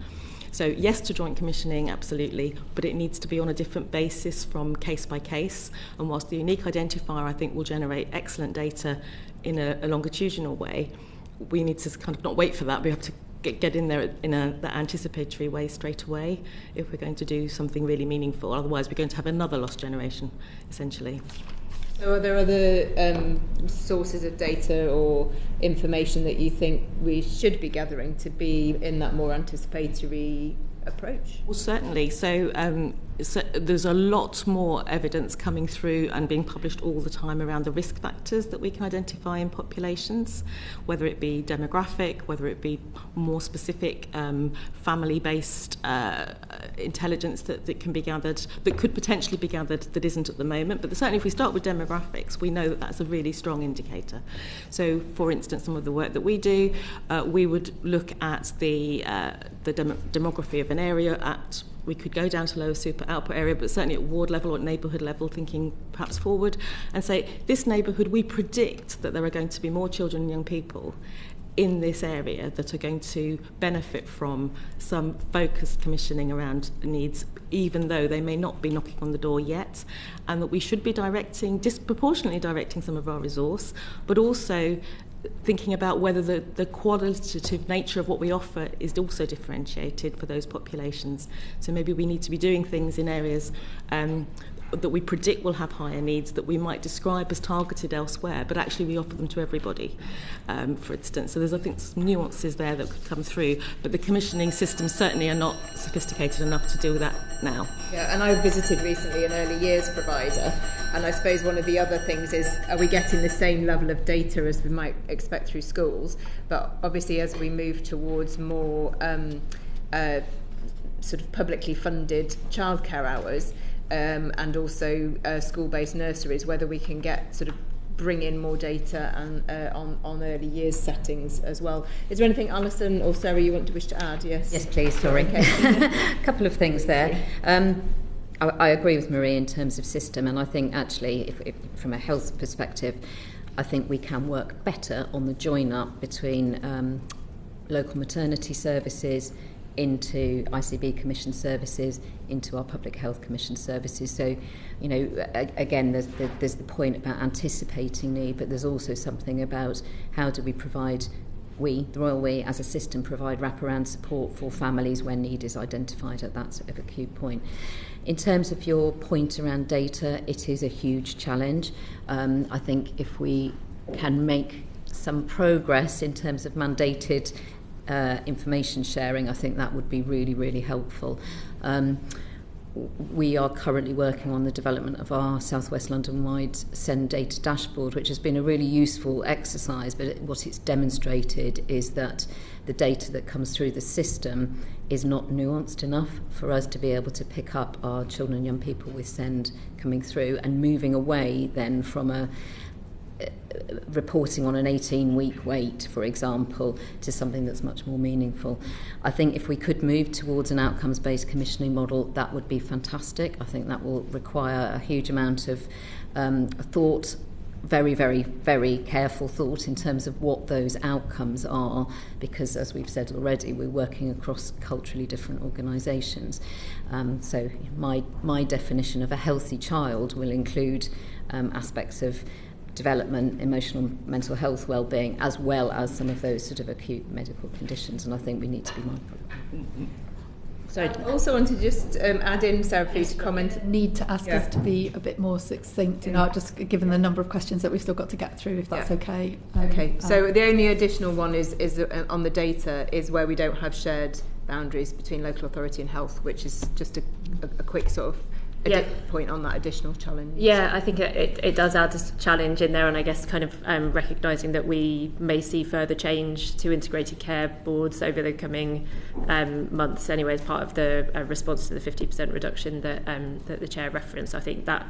So yes to joint commissioning, absolutely, but it needs to be on a different basis from case by case. And whilst the unique identifier, I think, will generate excellent data in a longitudinal way, we need to kind of not wait for that. We have to get in there in that anticipatory way straight away if we're going to do something really meaningful. Otherwise, we're going to have another lost generation, essentially. So are there other sources of data or information that you think we should be gathering to be in that more anticipatory approach? Well, certainly. So there's a lot more evidence coming through and being published all the time around the risk factors that we can identify in populations, whether it be demographic, whether it be more specific family-based intelligence that can be gathered, that could potentially be gathered that isn't at the moment. But certainly if we start with demographics, we know that that's a really strong indicator. So, for instance, some of the work that we do, we would look at the demography of an area. We could go down to lower super output area, but certainly at ward level or at neighbourhood level, thinking perhaps forward, and say, this neighbourhood, we predict that there are going to be more children and young people in this area that are going to benefit from some focused commissioning around needs, even though they may not be knocking on the door yet, and that we should be disproportionately directing some of our resource, but also thinking about whether the qualitative nature of what we offer is also differentiated for those populations. So maybe we need to be doing things in areas that we predict will have higher needs that we might describe as targeted elsewhere, but actually we offer them to everybody, for instance. So there's, I think, some nuances there that could come through, but the commissioning systems certainly are not sophisticated enough to deal with that now. Yeah, and I visited recently an early years provider, and I suppose one of the other things is, are we getting the same level of data as we might expect through schools? But obviously as we move towards more sort of publicly funded childcare hours, and also school-based nurseries, whether we can bring in more data and on early years settings as well. Is there anything, Alison or Sarah, you wish to add? Yes, please. Sorry. Okay. A couple of things there. I agree with Marie in terms of system, and I think actually, if from a health perspective, I think we can work better on the join-up between local maternity services into ICB commission services, into our public health commission services. So, you know, again, there's the point about anticipating need, but there's also something about how do we provide, the Royal We as a system provide wraparound support for families when need is identified at that sort of acute point. In terms of your point around data, it is a huge challenge. I think if we can make some progress in terms of mandated information sharing, I think that would be really, really helpful. We are currently working on the development of our South West London-wide SEND data dashboard, which has been a really useful exercise, but what it's demonstrated is that the data that comes through the system is not nuanced enough for us to be able to pick up our children and young people with SEND coming through, and moving away then from reporting on an 18-week wait, for example, to something that's much more meaningful. I think if we could move towards an outcomes-based commissioning model, that would be fantastic. I think that will require a huge amount of thought, very, very, very careful thought in terms of what those outcomes are, because, as we've said already, we're working across culturally different organisations. So my definition of a healthy child will include aspects of development, emotional, mental health, well-being, as well as some of those sort of acute medical conditions, and I think we need to be mindful. So I also want to just add in, Sarah, please comment. Need to ask us to be a bit more succinct, just given the number of questions that we've still got to get through, if that's okay. Okay, so the only additional one is on the data is where we don't have shared boundaries between local authority and health, which is just a quick sort of point on that additional challenge. Yeah, I think it does add a challenge in there, and I guess kind of recognising that we may see further change to integrated care boards over the coming months anyway, as part of the response to the 50% reduction that the chair referenced. I think that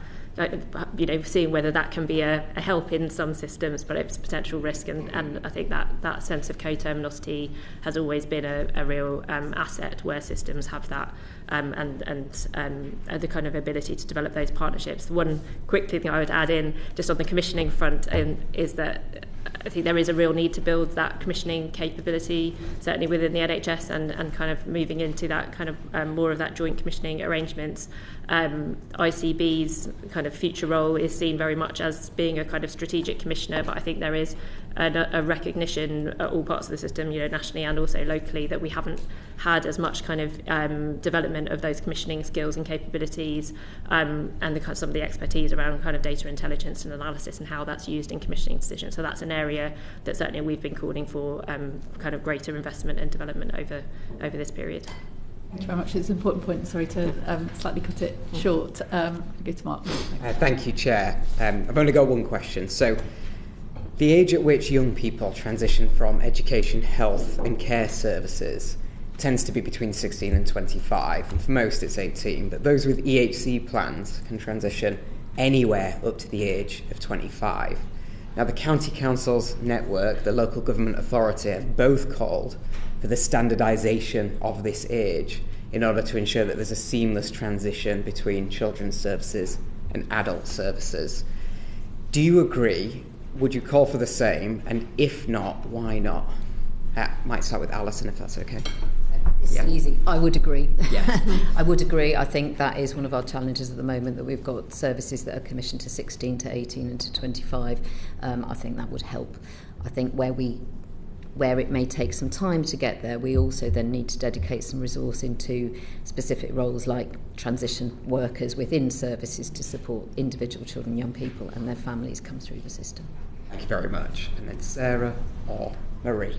seeing whether that can be a help in some systems, but it's a potential risk, and I think that sense of co-terminosity has always been a real asset where systems have that and the kind of ability to develop those partnerships. One quick thing I would add in just on the commissioning front is that I think there is a real need to build that commissioning capability, certainly within the NHS, and kind of moving into that kind of more of that joint commissioning arrangements. ICB's kind of future role is seen very much as being a kind of strategic commissioner, but I think there is a recognition at all parts of the system, nationally and also locally, that we haven't had as much kind of development of those commissioning skills and capabilities, and some of the expertise around kind of data intelligence and analysis and how that's used in commissioning decisions. So that's an area that certainly we've been calling for kind of greater investment and development over this period. Thank you very much. It's an important point. Sorry to slightly cut it short. Go to Mark. Thank you, Chair. I've only got one question. So, the age at which young people transition from education, health and care services tends to be between 16 and 25, and for most it's 18, but those with EHC plans can transition anywhere up to the age of 25. Now, the County Council's network, the local government authority, have both called for the standardisation of this age in order to ensure that there's a seamless transition between children's services and adult services. Do you agree? Would you call for the same? And if not, why not? Might start with Alison, if that's okay. It's easy. I would agree. Yeah. I would agree. I think that is one of our challenges at the moment, that we've got services that are commissioned to 16, to 18 and to 25. I think that would help. I think where it may take some time to get there, we also then need to dedicate some resource into specific roles like transition workers within services to support individual children, young people and their families come through the system. Thank you very much. And then Sarah or Marie.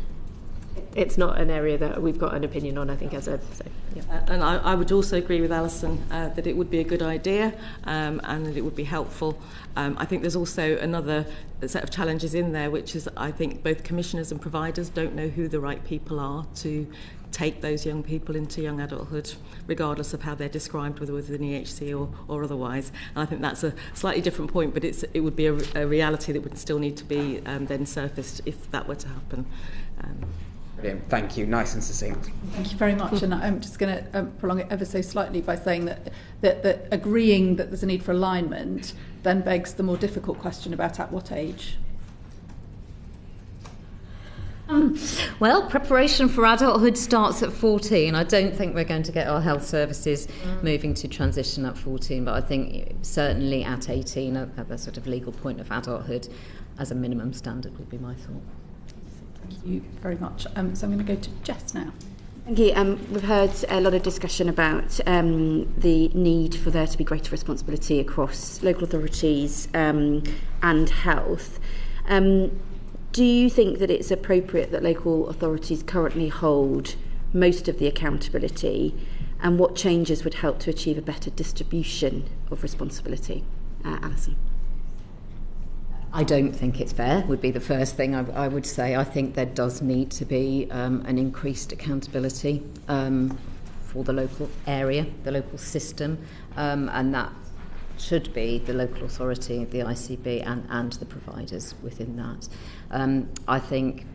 It's not an area that we've got an opinion on, I think, as a... So, yeah. And I would also agree with Alison that it would be a good idea and that it would be helpful. I think there's also another set of challenges in there, which is I think both commissioners and providers don't know who the right people are to take those young people into young adulthood, regardless of how they're described, whether within EHC or otherwise. And I think that's a slightly different point, but it would be a reality that would still need to be then surfaced if that were to happen. Brilliant. Thank you. Nice and succinct. Thank you very much. And I'm just going to prolong it ever so slightly by saying that agreeing that there's a need for alignment then begs the more difficult question about at what age. Well, preparation for adulthood starts at 14. I don't think we're going to get our health services moving to transition at 14, but I think certainly at 18, at the sort of legal point of adulthood, as a minimum standard would be my thought. Thank you very much. So I'm going to go to Jess now. Thank you. We've heard a lot of discussion about the need for there to be greater responsibility across local authorities and health. Do you think that it's appropriate that local authorities currently hold most of the accountability, and what changes would help to achieve a better distribution of responsibility? Alison. I don't think it's fair, would be the first thing I would say. I think there does need to be an increased accountability for the local area, the local system, and that should be the local authority, the ICB and the providers within that. I think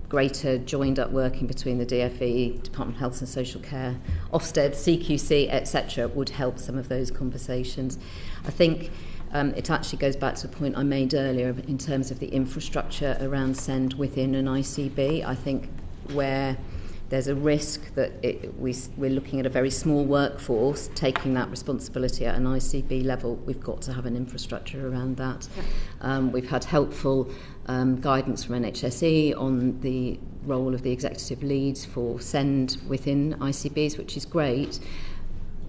greater joined up working between the DfE, Department of Health and Social Care, Ofsted, CQC, etc. would help some of those conversations. I think it actually goes back to a point I made earlier in terms of the infrastructure around SEND within an ICB. I think where there's a risk that we're looking at a very small workforce taking that responsibility at an ICB level, we've got to have an infrastructure around that. We've had helpful guidance from NHSE on the role of the executive leads for SEND within ICBs, which is great,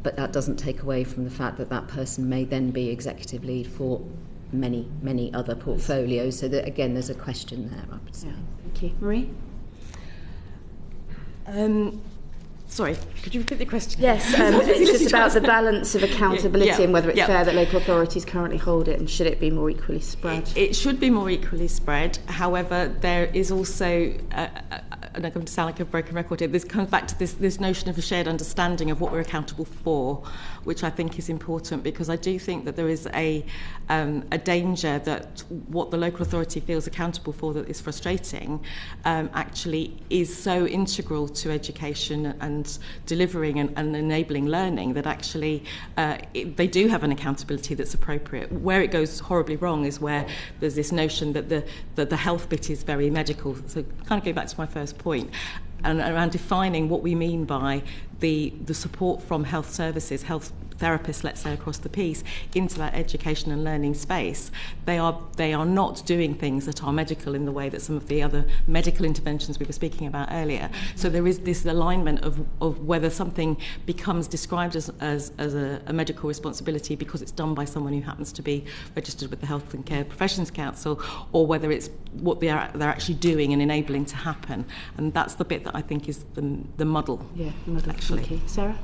but that doesn't take away from the fact that that person may then be executive lead for many, many other portfolios. So that, again, there's a question there, I would say. Thank you. Marie? Sorry, could you repeat the question? Yes, it's just about the balance of accountability and whether it's fair that local authorities currently hold it, and should it be more equally spread? It should be more equally spread. However, there is also, and I'm going to sound like a broken record here, this comes back to this notion of a shared understanding of what we're accountable for, which I think is important, because I do think that there is a danger that what the local authority feels accountable for that is frustrating actually is so integral to education and delivering and enabling learning that actually they do have an accountability that's appropriate. Where it goes horribly wrong is where there's this notion that the health bit is very medical. So kind of go back to my first point, and around defining what we mean by the support from health services, health therapists, let's say, across the piece, into that education and learning space, they are not doing things that are medical in the way that some of the other medical interventions we were speaking about earlier. So there is this alignment of whether something becomes described as a medical responsibility because it's done by someone who happens to be registered with the Health and Care Professions Council, or whether it's what they're actually doing and enabling to happen. And that's the bit that I think is the muddle. Yeah, the muddle. Actually. Okay. Sarah?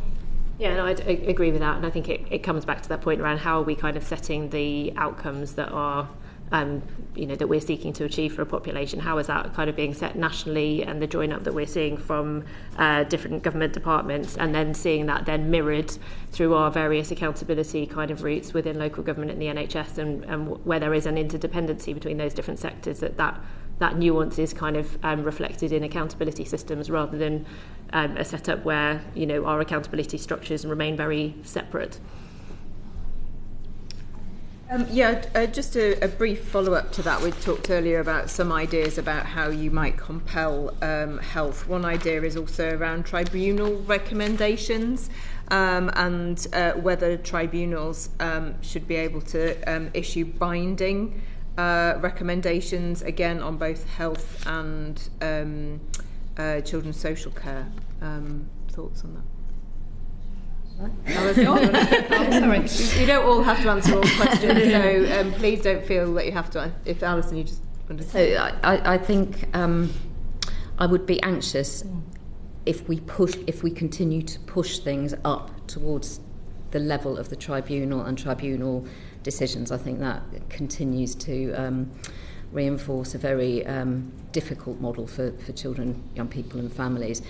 Yeah, no, I agree with that, and I think it comes back to that point around how are we kind of setting the outcomes that are, that we're seeking to achieve for a population. How is that kind of being set nationally, and the join up that we're seeing from different government departments, and then seeing that then mirrored through our various accountability kind of routes within local government and the NHS, and where there is an interdependency between those different sectors, that nuance is kind of reflected in accountability systems rather than a setup where our accountability structures remain very separate. Just a brief follow-up to that. We talked earlier about some ideas about how you might compel health. One idea is also around tribunal recommendations and whether tribunals should be able to issue binding recommendations, again, on both health and children's social care. Thoughts on that? Sorry, you don't all have to answer all questions, so please don't feel that you have to. If Alison, you just want to say. So I think I would be anxious if we continue to push things up towards the level of the tribunal and tribunal decisions. I think that continues to reinforce a very difficult model for children, young people and families.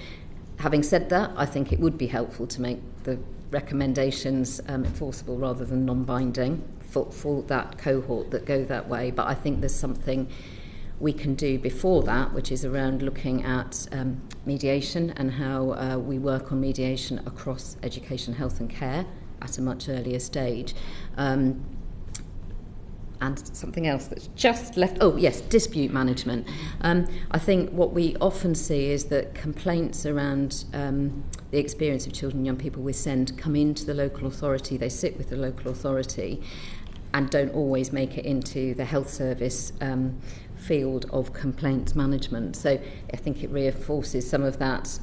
Having said that, I think it would be helpful to make the recommendations enforceable rather than non-binding for that cohort that go that way. But I think there's something we can do before that, which is around looking at mediation and how we work on mediation across education, health and care at a much earlier stage. And something else that's just left, dispute management. I think what we often see is that complaints around the experience of children and young people with SEND come into the local authority, they sit with the local authority and don't always make it into the health service field of complaints management. So I think it reinforces some of that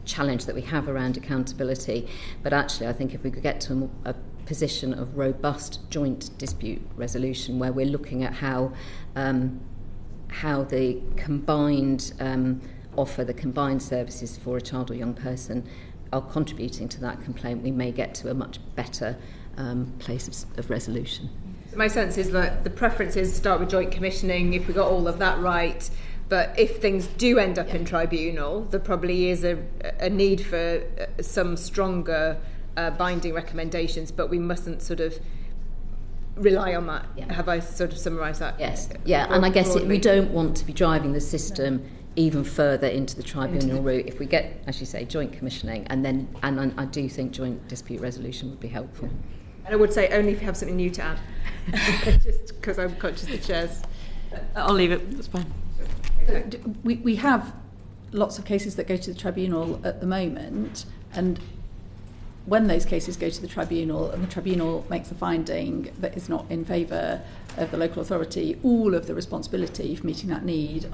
challenge that we have around accountability. But actually, I think if we could get to a position of robust joint dispute resolution where we're looking at how the combined offer, the combined services for a child or young person are contributing to that complaint, we may get to a much better place of resolution. My sense is that the preference is to start with joint commissioning if we got all of that right. But if things do end up in tribunal, there probably is a need for some stronger binding recommendations, but we mustn't sort of rely on that. Yeah. Have I sort of summarised that? Yes. Yeah, and I guess we don't want to be driving the system even further into the tribunal route. If we get, as you say, joint commissioning, and I do think joint dispute resolution would be helpful. And I would say only if you have something new to add, just because I'm conscious the chairs. I'll leave it. That's fine. We have lots of cases that go to the tribunal at the moment, and when those cases go to the tribunal and the tribunal makes a finding that is not in favour of the local authority, all of the responsibility for meeting that need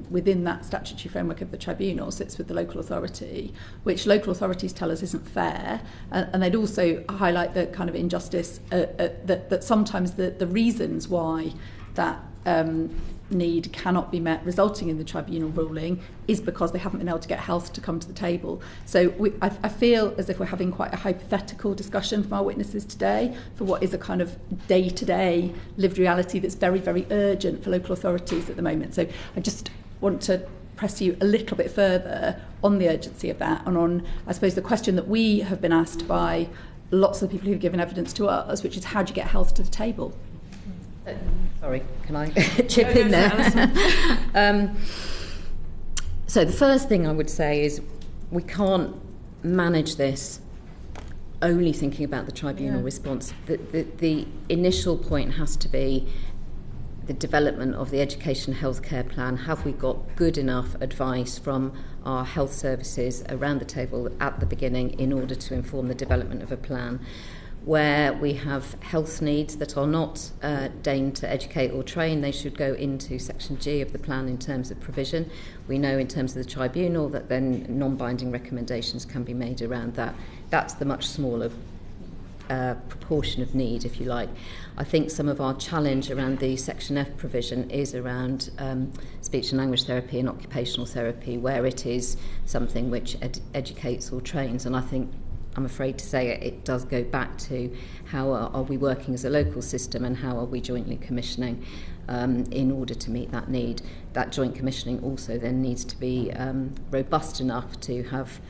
within that statutory framework of the tribunal sits with the local authority, which local authorities tell us isn't fair. And they'd also highlight the kind of injustice that sometimes the reasons why that need cannot be met, resulting in the tribunal ruling, is because they haven't been able to get health to come to the table. So I feel as if we're having quite a hypothetical discussion from our witnesses today for what is a kind of day-to-day lived reality that's very, very urgent for local authorities at the moment. So I just want to press you a little bit further on the urgency of that, and on, I suppose, the question that we have been asked by lots of the people who've given evidence to us, which is how do you get health to the table? Sorry, can I chip in there? So the first thing I would say is we can't manage this only thinking about the tribunal response. The initial point has to be the development of the education healthcare plan, have we got good enough advice from our health services around the table at the beginning in order to inform the development of a plan? Where we have health needs that are not deigned to educate or train, they should go into Section G of the plan in terms of provision. We know in terms of the tribunal that then non-binding recommendations can be made around that. That's the much smaller proportion of need, if you like. I think some of our challenge around the Section F provision is around speech and language therapy and occupational therapy, where it is something which educates or trains. And I think, I'm afraid to say it does go back to how are we working as a local system and how are we jointly commissioning in order to meet that need. That joint commissioning also then needs to be robust enough to have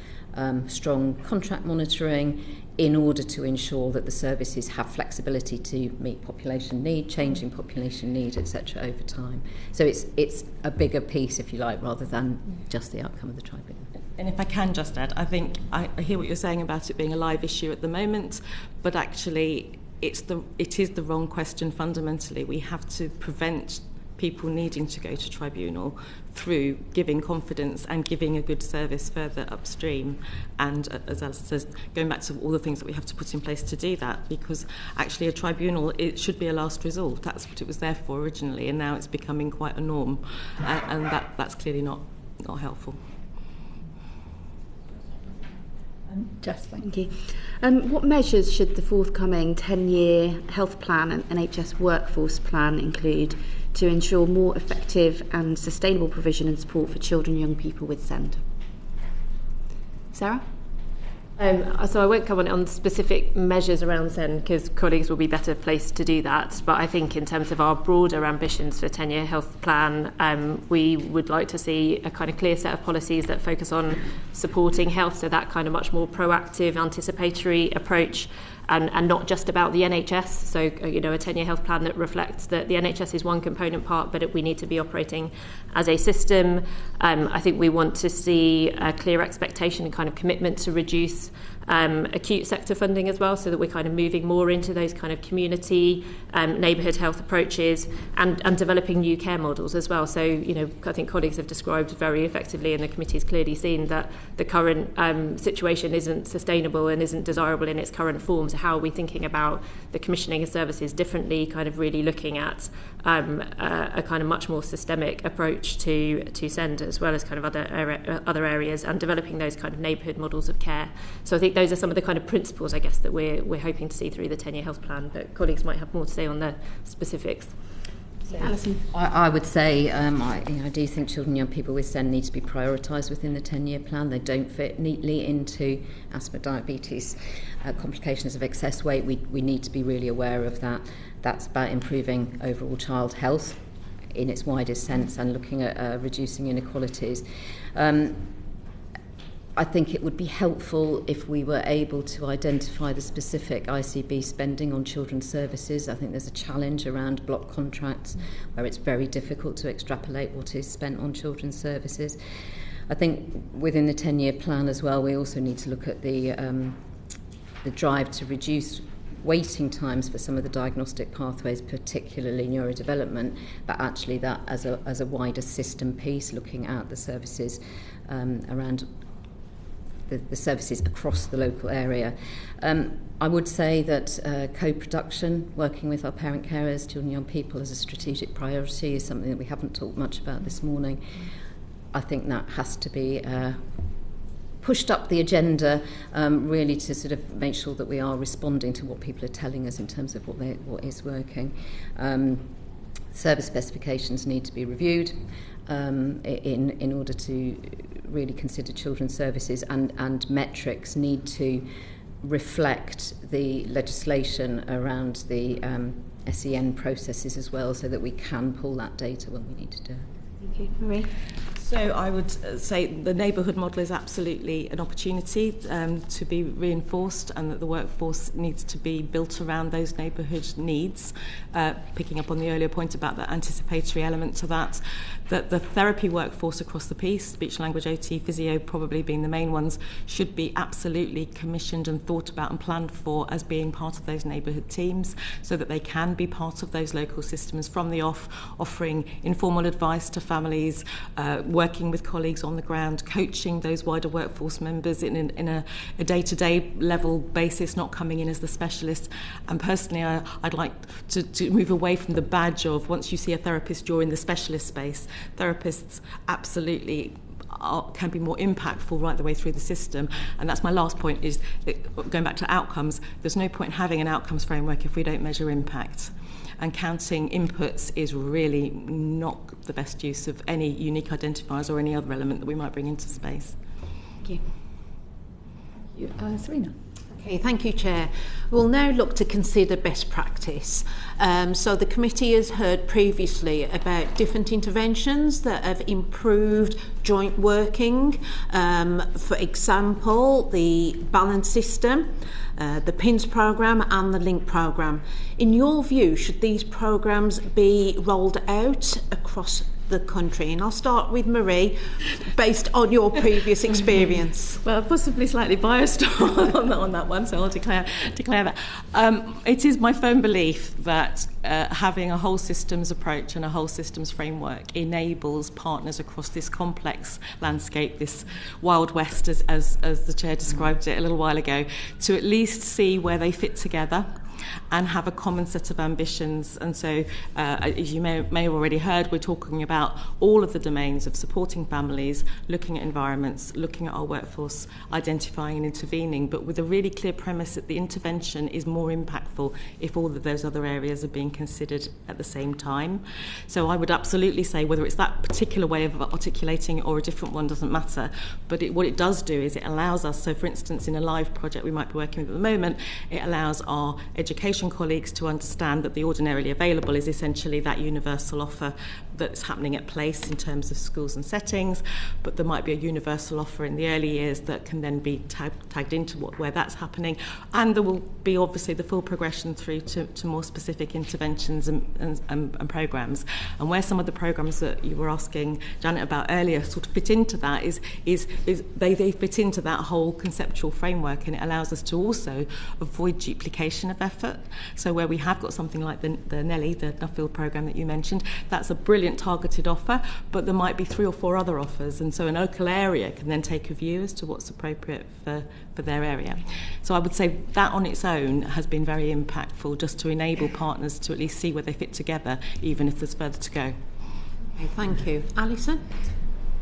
strong contract monitoring in order to ensure that the services have flexibility to meet population need, changing population need, etc. over time. So it's a bigger piece, if you like, rather than just the outcome of the tribunal. And if I can just add, I think I hear what you're saying about it being a live issue at the moment, but actually it is the wrong question fundamentally. We have to prevent people needing to go to tribunal through giving confidence and giving a good service further upstream. And as Alison says, going back to all the things that we have to put in place to do that, because actually a tribunal, it should be a last resort. That's what it was there for originally, and now it's becoming quite a norm, and that's clearly not helpful. Jess, thank you. What measures should the forthcoming 10-year health plan and NHS workforce plan include to ensure more effective and sustainable provision and support for children and young people with SEND? Sarah? So I won't comment on specific measures around SEND because colleagues will be better placed to do that. But I think in terms of our broader ambitions for 10-year health plan, we would like to see a kind of clear set of policies that focus on supporting health, so that kind of much more proactive, anticipatory approach, and not just about the NHS. So, a 10-year health plan that reflects that the NHS is one component part, but we need to be operating as a system. I think we want to see a clear expectation and kind of commitment to reduce acute sector funding as well, so that we're kind of moving more into those kind of community, neighbourhood health approaches and developing new care models as well. So, I think colleagues have described very effectively, and the committee has clearly seen that the current situation isn't sustainable and isn't desirable in its current form. So how are we thinking about the commissioning of services differently, kind of really looking at a kind of much more systemic approach to SEND as well as kind of other areas, and developing those kind of neighbourhood models of care. So I think those are some of the kind of principles, I guess, that we're hoping to see through the 10-year health plan, but colleagues might have more to say on the specifics. So. Alison? I would say I do think children and young people with SEND need to be prioritised within the 10-year plan. They don't fit neatly into asthma, diabetes, complications of excess weight. We need to be really aware of that. That's about improving overall child health in its widest sense and looking at reducing inequalities. I think it would be helpful if we were able to identify the specific ICB spending on children's services. I think there's a challenge around block contracts where it's very difficult to extrapolate what is spent on children's services. I think within the 10-year plan as well, we also need to look at the drive to reduce waiting times for some of the diagnostic pathways, particularly neurodevelopment, but actually that as a wider system piece, looking at the services around the services across the local area. I would say that co-production, working with our parent carers, children and young people as a strategic priority, is something that we haven't talked much about this morning. I think that has to be pushed up the agenda, really to sort of make sure that we are responding to what people are telling us in terms of what is working. Service specifications need to be reviewed in order to really consider children's services, and metrics need to reflect the legislation around the SEN processes as well, so that we can pull that data when we need to do it. Thank you. Marie? So I would say the neighbourhood model is absolutely an opportunity to be reinforced, and that the workforce needs to be built around those neighbourhood needs. Picking up on the earlier point about the anticipatory element to that the therapy workforce across the piece, speech, language, OT, physio probably being the main ones, should be absolutely commissioned and thought about and planned for as being part of those neighbourhood teams, so that they can be part of those local systems from the off, offering informal advice to families, working with colleagues on the ground, coaching those wider workforce members in a day-to-day level basis, not coming in as the specialist. And personally, I'd like to move away from the badge of once you see a therapist, you're in the specialist space. Therapists absolutely can be more impactful right the way through the system. And that's my last point, is going back to outcomes. There's no point having an outcomes framework if we don't measure impact. And counting inputs is really not the best use of any unique identifiers or any other element that we might bring into space. Thank you. Serena. Okay, thank you, Chair. We'll now look to consider best practice. So the committee has heard previously about different interventions that have improved joint working. For example, the balance system, the PINS programme and the LINK programme. In your view, should these programmes be rolled out across the country? And I'll start with Marie, based on your previous experience. Well, possibly slightly biased on that one, so I'll declare that. It is my firm belief that having a whole systems approach and a whole systems framework enables partners across this complex landscape, this Wild West, as the Chair described it a little while ago, to at least see where they fit together and have a common set of ambitions. And so, as you may have already heard, we're talking about all of the domains of supporting families, looking at environments, looking at our workforce, identifying and intervening, but with a really clear premise that the intervention is more impactful if all of those other areas are being considered at the same time. So I would absolutely say, whether it's that particular way of articulating it or a different one doesn't matter, but what it does do is it allows us, so for instance in a live project we might be working with at the moment, it allows our education colleagues to understand that the ordinarily available is essentially that universal offer that's happening at place in terms of schools and settings, but there might be a universal offer in the early years that can then be tagged into where that's happening, and there will be obviously the full progression through to more specific interventions and programmes. And where some of the programmes that you were asking Janet about earlier sort of fit into that is they fit into that whole conceptual framework, and it allows us to also avoid duplication of effort. So where we have got something like the Nelly, the Nuffield programme that you mentioned, that's a brilliant targeted offer, but there might be 3 or 4 other offers, and so an local area can then take a view as to what's appropriate for their area. So I would say that on its own has been very impactful, just to enable partners to at least see where they fit together, even if there's further to go. Okay, thank you. Alison?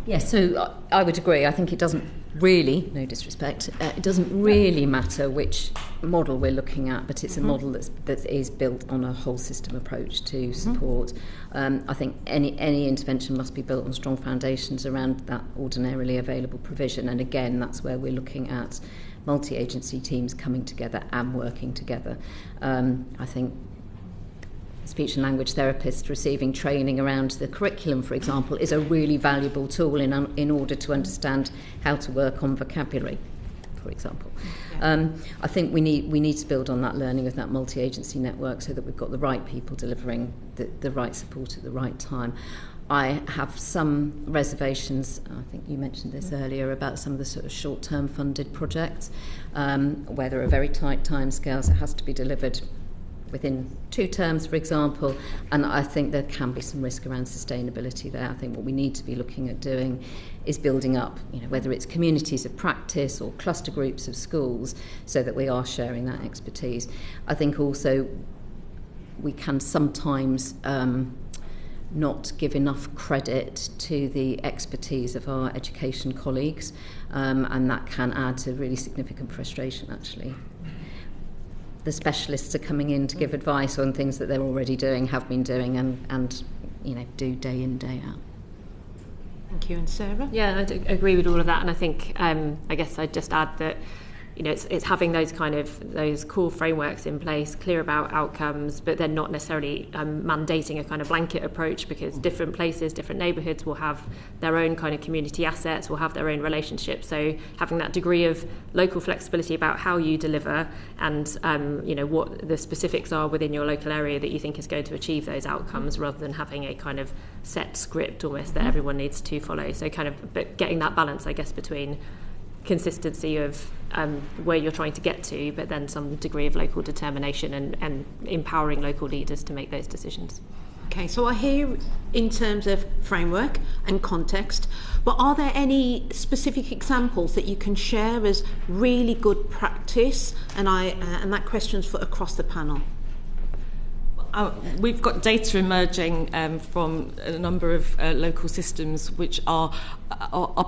Yes, so I would agree. I think it doesn't really, no disrespect, it doesn't really matter which model we're looking at, but it's a model that is built on a whole system approach to support. I think any intervention must be built on strong foundations around that ordinarily available provision, and again, that's where we're looking at multi-agency teams coming together and working together. I think speech and language therapists receiving training around the curriculum, for example, is a really valuable tool in order to understand how to work on vocabulary, for example. I think we need to build on that learning of that multi-agency network so that we've got the right people delivering the right support at the right time. I have some reservations, I think you mentioned this earlier, about some of the sort of short-term funded projects, where there are very tight timescales. It has to be delivered within 2 terms, for example, and I think there can be some risk around sustainability there. I think what we need to be looking at doing is building up, whether it's communities of practice or cluster groups of schools, so that we are sharing that expertise. I think also we can sometimes not give enough credit to the expertise of our education colleagues, and that can add to really significant frustration, actually. The specialists are coming in to give advice on things that they're already doing, have been doing, and do day in, day out. Thank you. And Sarah? Yeah, I agree with all of that, and I think I guess I'd just add that you know, it's having those core frameworks in place, clear about outcomes, but then not necessarily mandating a kind of blanket approach, because different places, different neighbourhoods will have their own kind of community assets, will have their own relationships. So having that degree of local flexibility about how you deliver and, you know, what the specifics are within your local area that you think is going to achieve those outcomes, rather than having a kind of set script almost that everyone needs to follow. So kind of but getting that balance, I guess, between consistency of where you're trying to get to, but then some degree of local determination and empowering local leaders to make those decisions. Okay, so I hear in terms of framework and context, but are there any specific examples that you can share as really good practice? And that question's for across the panel. We've got data emerging from a number of local systems which are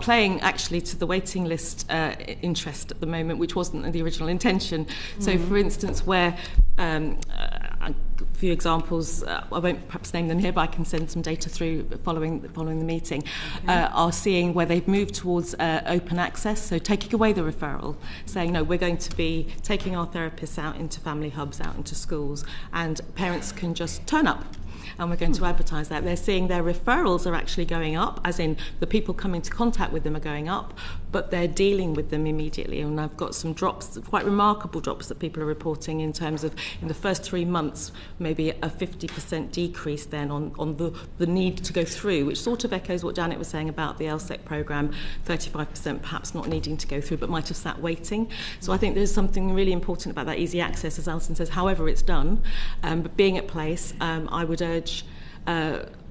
playing actually to the waiting list interest at the moment, which wasn't the original intention. So, for instance, where a few examples, I won't perhaps name them here, but I can send some data through following the meeting, are seeing where they've moved towards open access, so taking away the referral, saying, no, we're going to be taking our therapists out into family hubs, out into schools, and parents can just turn up. And we're going to advertise that. They're seeing their referrals are actually going up, as in the people coming into contact with them are going up, but they're dealing with them immediately. And I've got some drops, quite remarkable drops that people are reporting in terms of, in the first 3 months, maybe a 50% decrease then on the need to go through, which sort of echoes what Janet was saying about the LSEC programme, 35% perhaps not needing to go through, but might have sat waiting. So I think there's something really important about that easy access, as Alison says, however it's done, but being at place, I would urge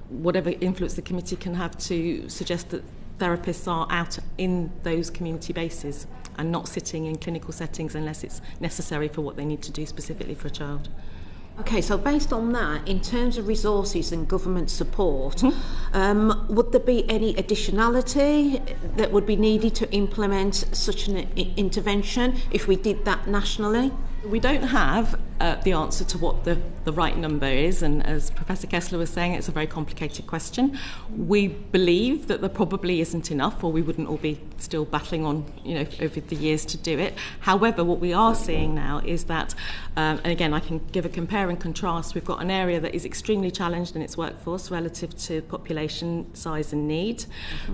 whatever influence the committee can have to suggest that therapists are out in those community bases and not sitting in clinical settings unless it's necessary for what they need to do specifically for a child. Okay, so based on that, in terms of resources and government support, would there be any additionality that would be needed to implement such an intervention if we did that nationally? We don't have the answer to what the right number is, and as Professor Kessler was saying, it's a very complicated question. We believe that there probably isn't enough, or we wouldn't all be still battling on, over the years to do it. However, what we are seeing now is that, and again, I can give a compare and contrast. We've got an area that is extremely challenged in its workforce relative to population size and need,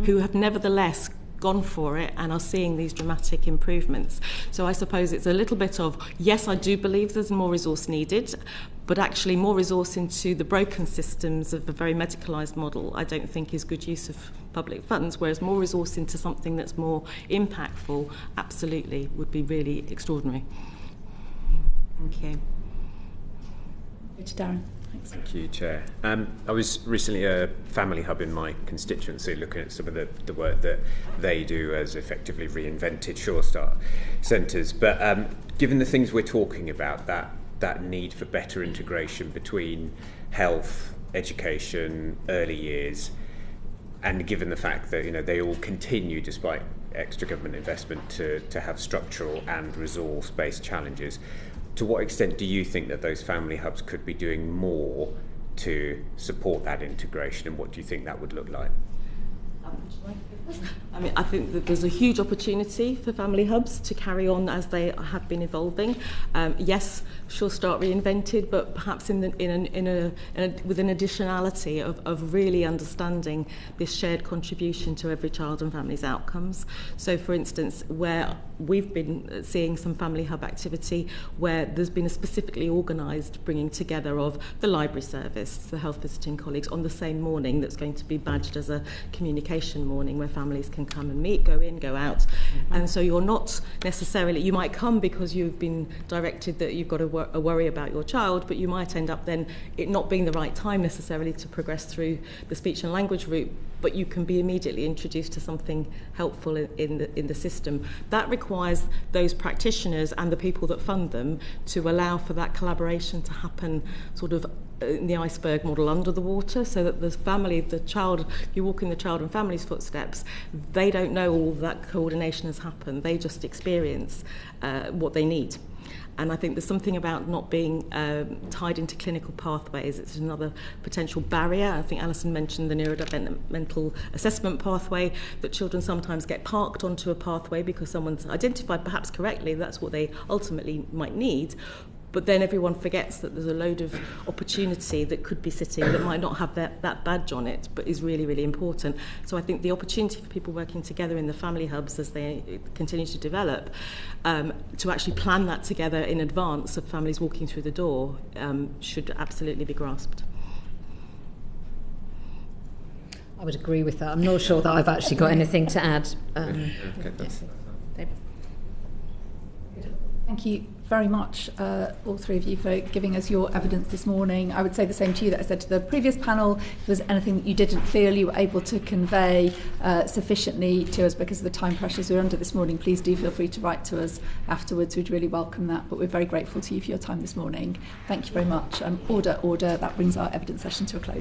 who have nevertheless gone for it and are seeing these dramatic improvements. So I suppose it's a little bit of, yes, I do believe there's more resource needed, but actually more resource into the broken systems of a very medicalised model I don't think is good use of public funds, whereas more resource into something that's more impactful absolutely would be really extraordinary. Thank you. Darren. Thanks. Thank you, Chair. I was recently at a family hub in my constituency looking at some of the work that they do as effectively reinvented Sure Start centres. But given the things we're talking about, that need for better integration between health, education, early years, and given the fact that they all continue, despite extra government investment, to have structural and resource-based challenges, to what extent do you think that those family hubs could be doing more to support that integration, and what do you think that would look like? I think that there's a huge opportunity for family hubs to carry on as they have been evolving. Yes, Sure Start reinvented, but perhaps with an additionality of really understanding this shared contribution to every child and family's outcomes. So, for instance, where we've been seeing some family hub activity where there's been a specifically organised bringing together of the library service, the health visiting colleagues on the same morning, that's going to be badged as a communication morning where families can come and meet, go in, go out. And so you're not necessarily, you might come because you've been directed that you've got a worry about your child, but you might end up then it not being the right time necessarily to progress through the speech and language route, but you can be immediately introduced to something helpful in the system. That requires those practitioners and the people that fund them to allow for that collaboration to happen sort of in the iceberg model under the water, so that the child, if you walk in the child and family's footsteps, they don't know all that coordination has happened. They just experience what they need. And I think there's something about not being tied into clinical pathways. It's another potential barrier. I think Alison mentioned the neurodevelopmental assessment pathway, that children sometimes get parked onto a pathway because someone's identified, perhaps correctly, that's what they ultimately might need. But then everyone forgets that there's a load of opportunity that could be sitting that might not have that badge on it, but is really, really important. So I think the opportunity for people working together in the family hubs as they continue to develop, to actually plan that together in advance of families walking through the door, should absolutely be grasped. I would agree with that. I'm not sure that I've actually got anything to add. Thank you very much, all three of you, for giving us your evidence this morning. I would say the same to you that I said to the previous panel. If there was anything that you didn't feel you were able to convey sufficiently to us because of the time pressures we're under this morning, please do feel free to write to us afterwards. We'd really welcome that. But we're very grateful to you for your time this morning. Thank you very much. Order. That brings our evidence session to a close.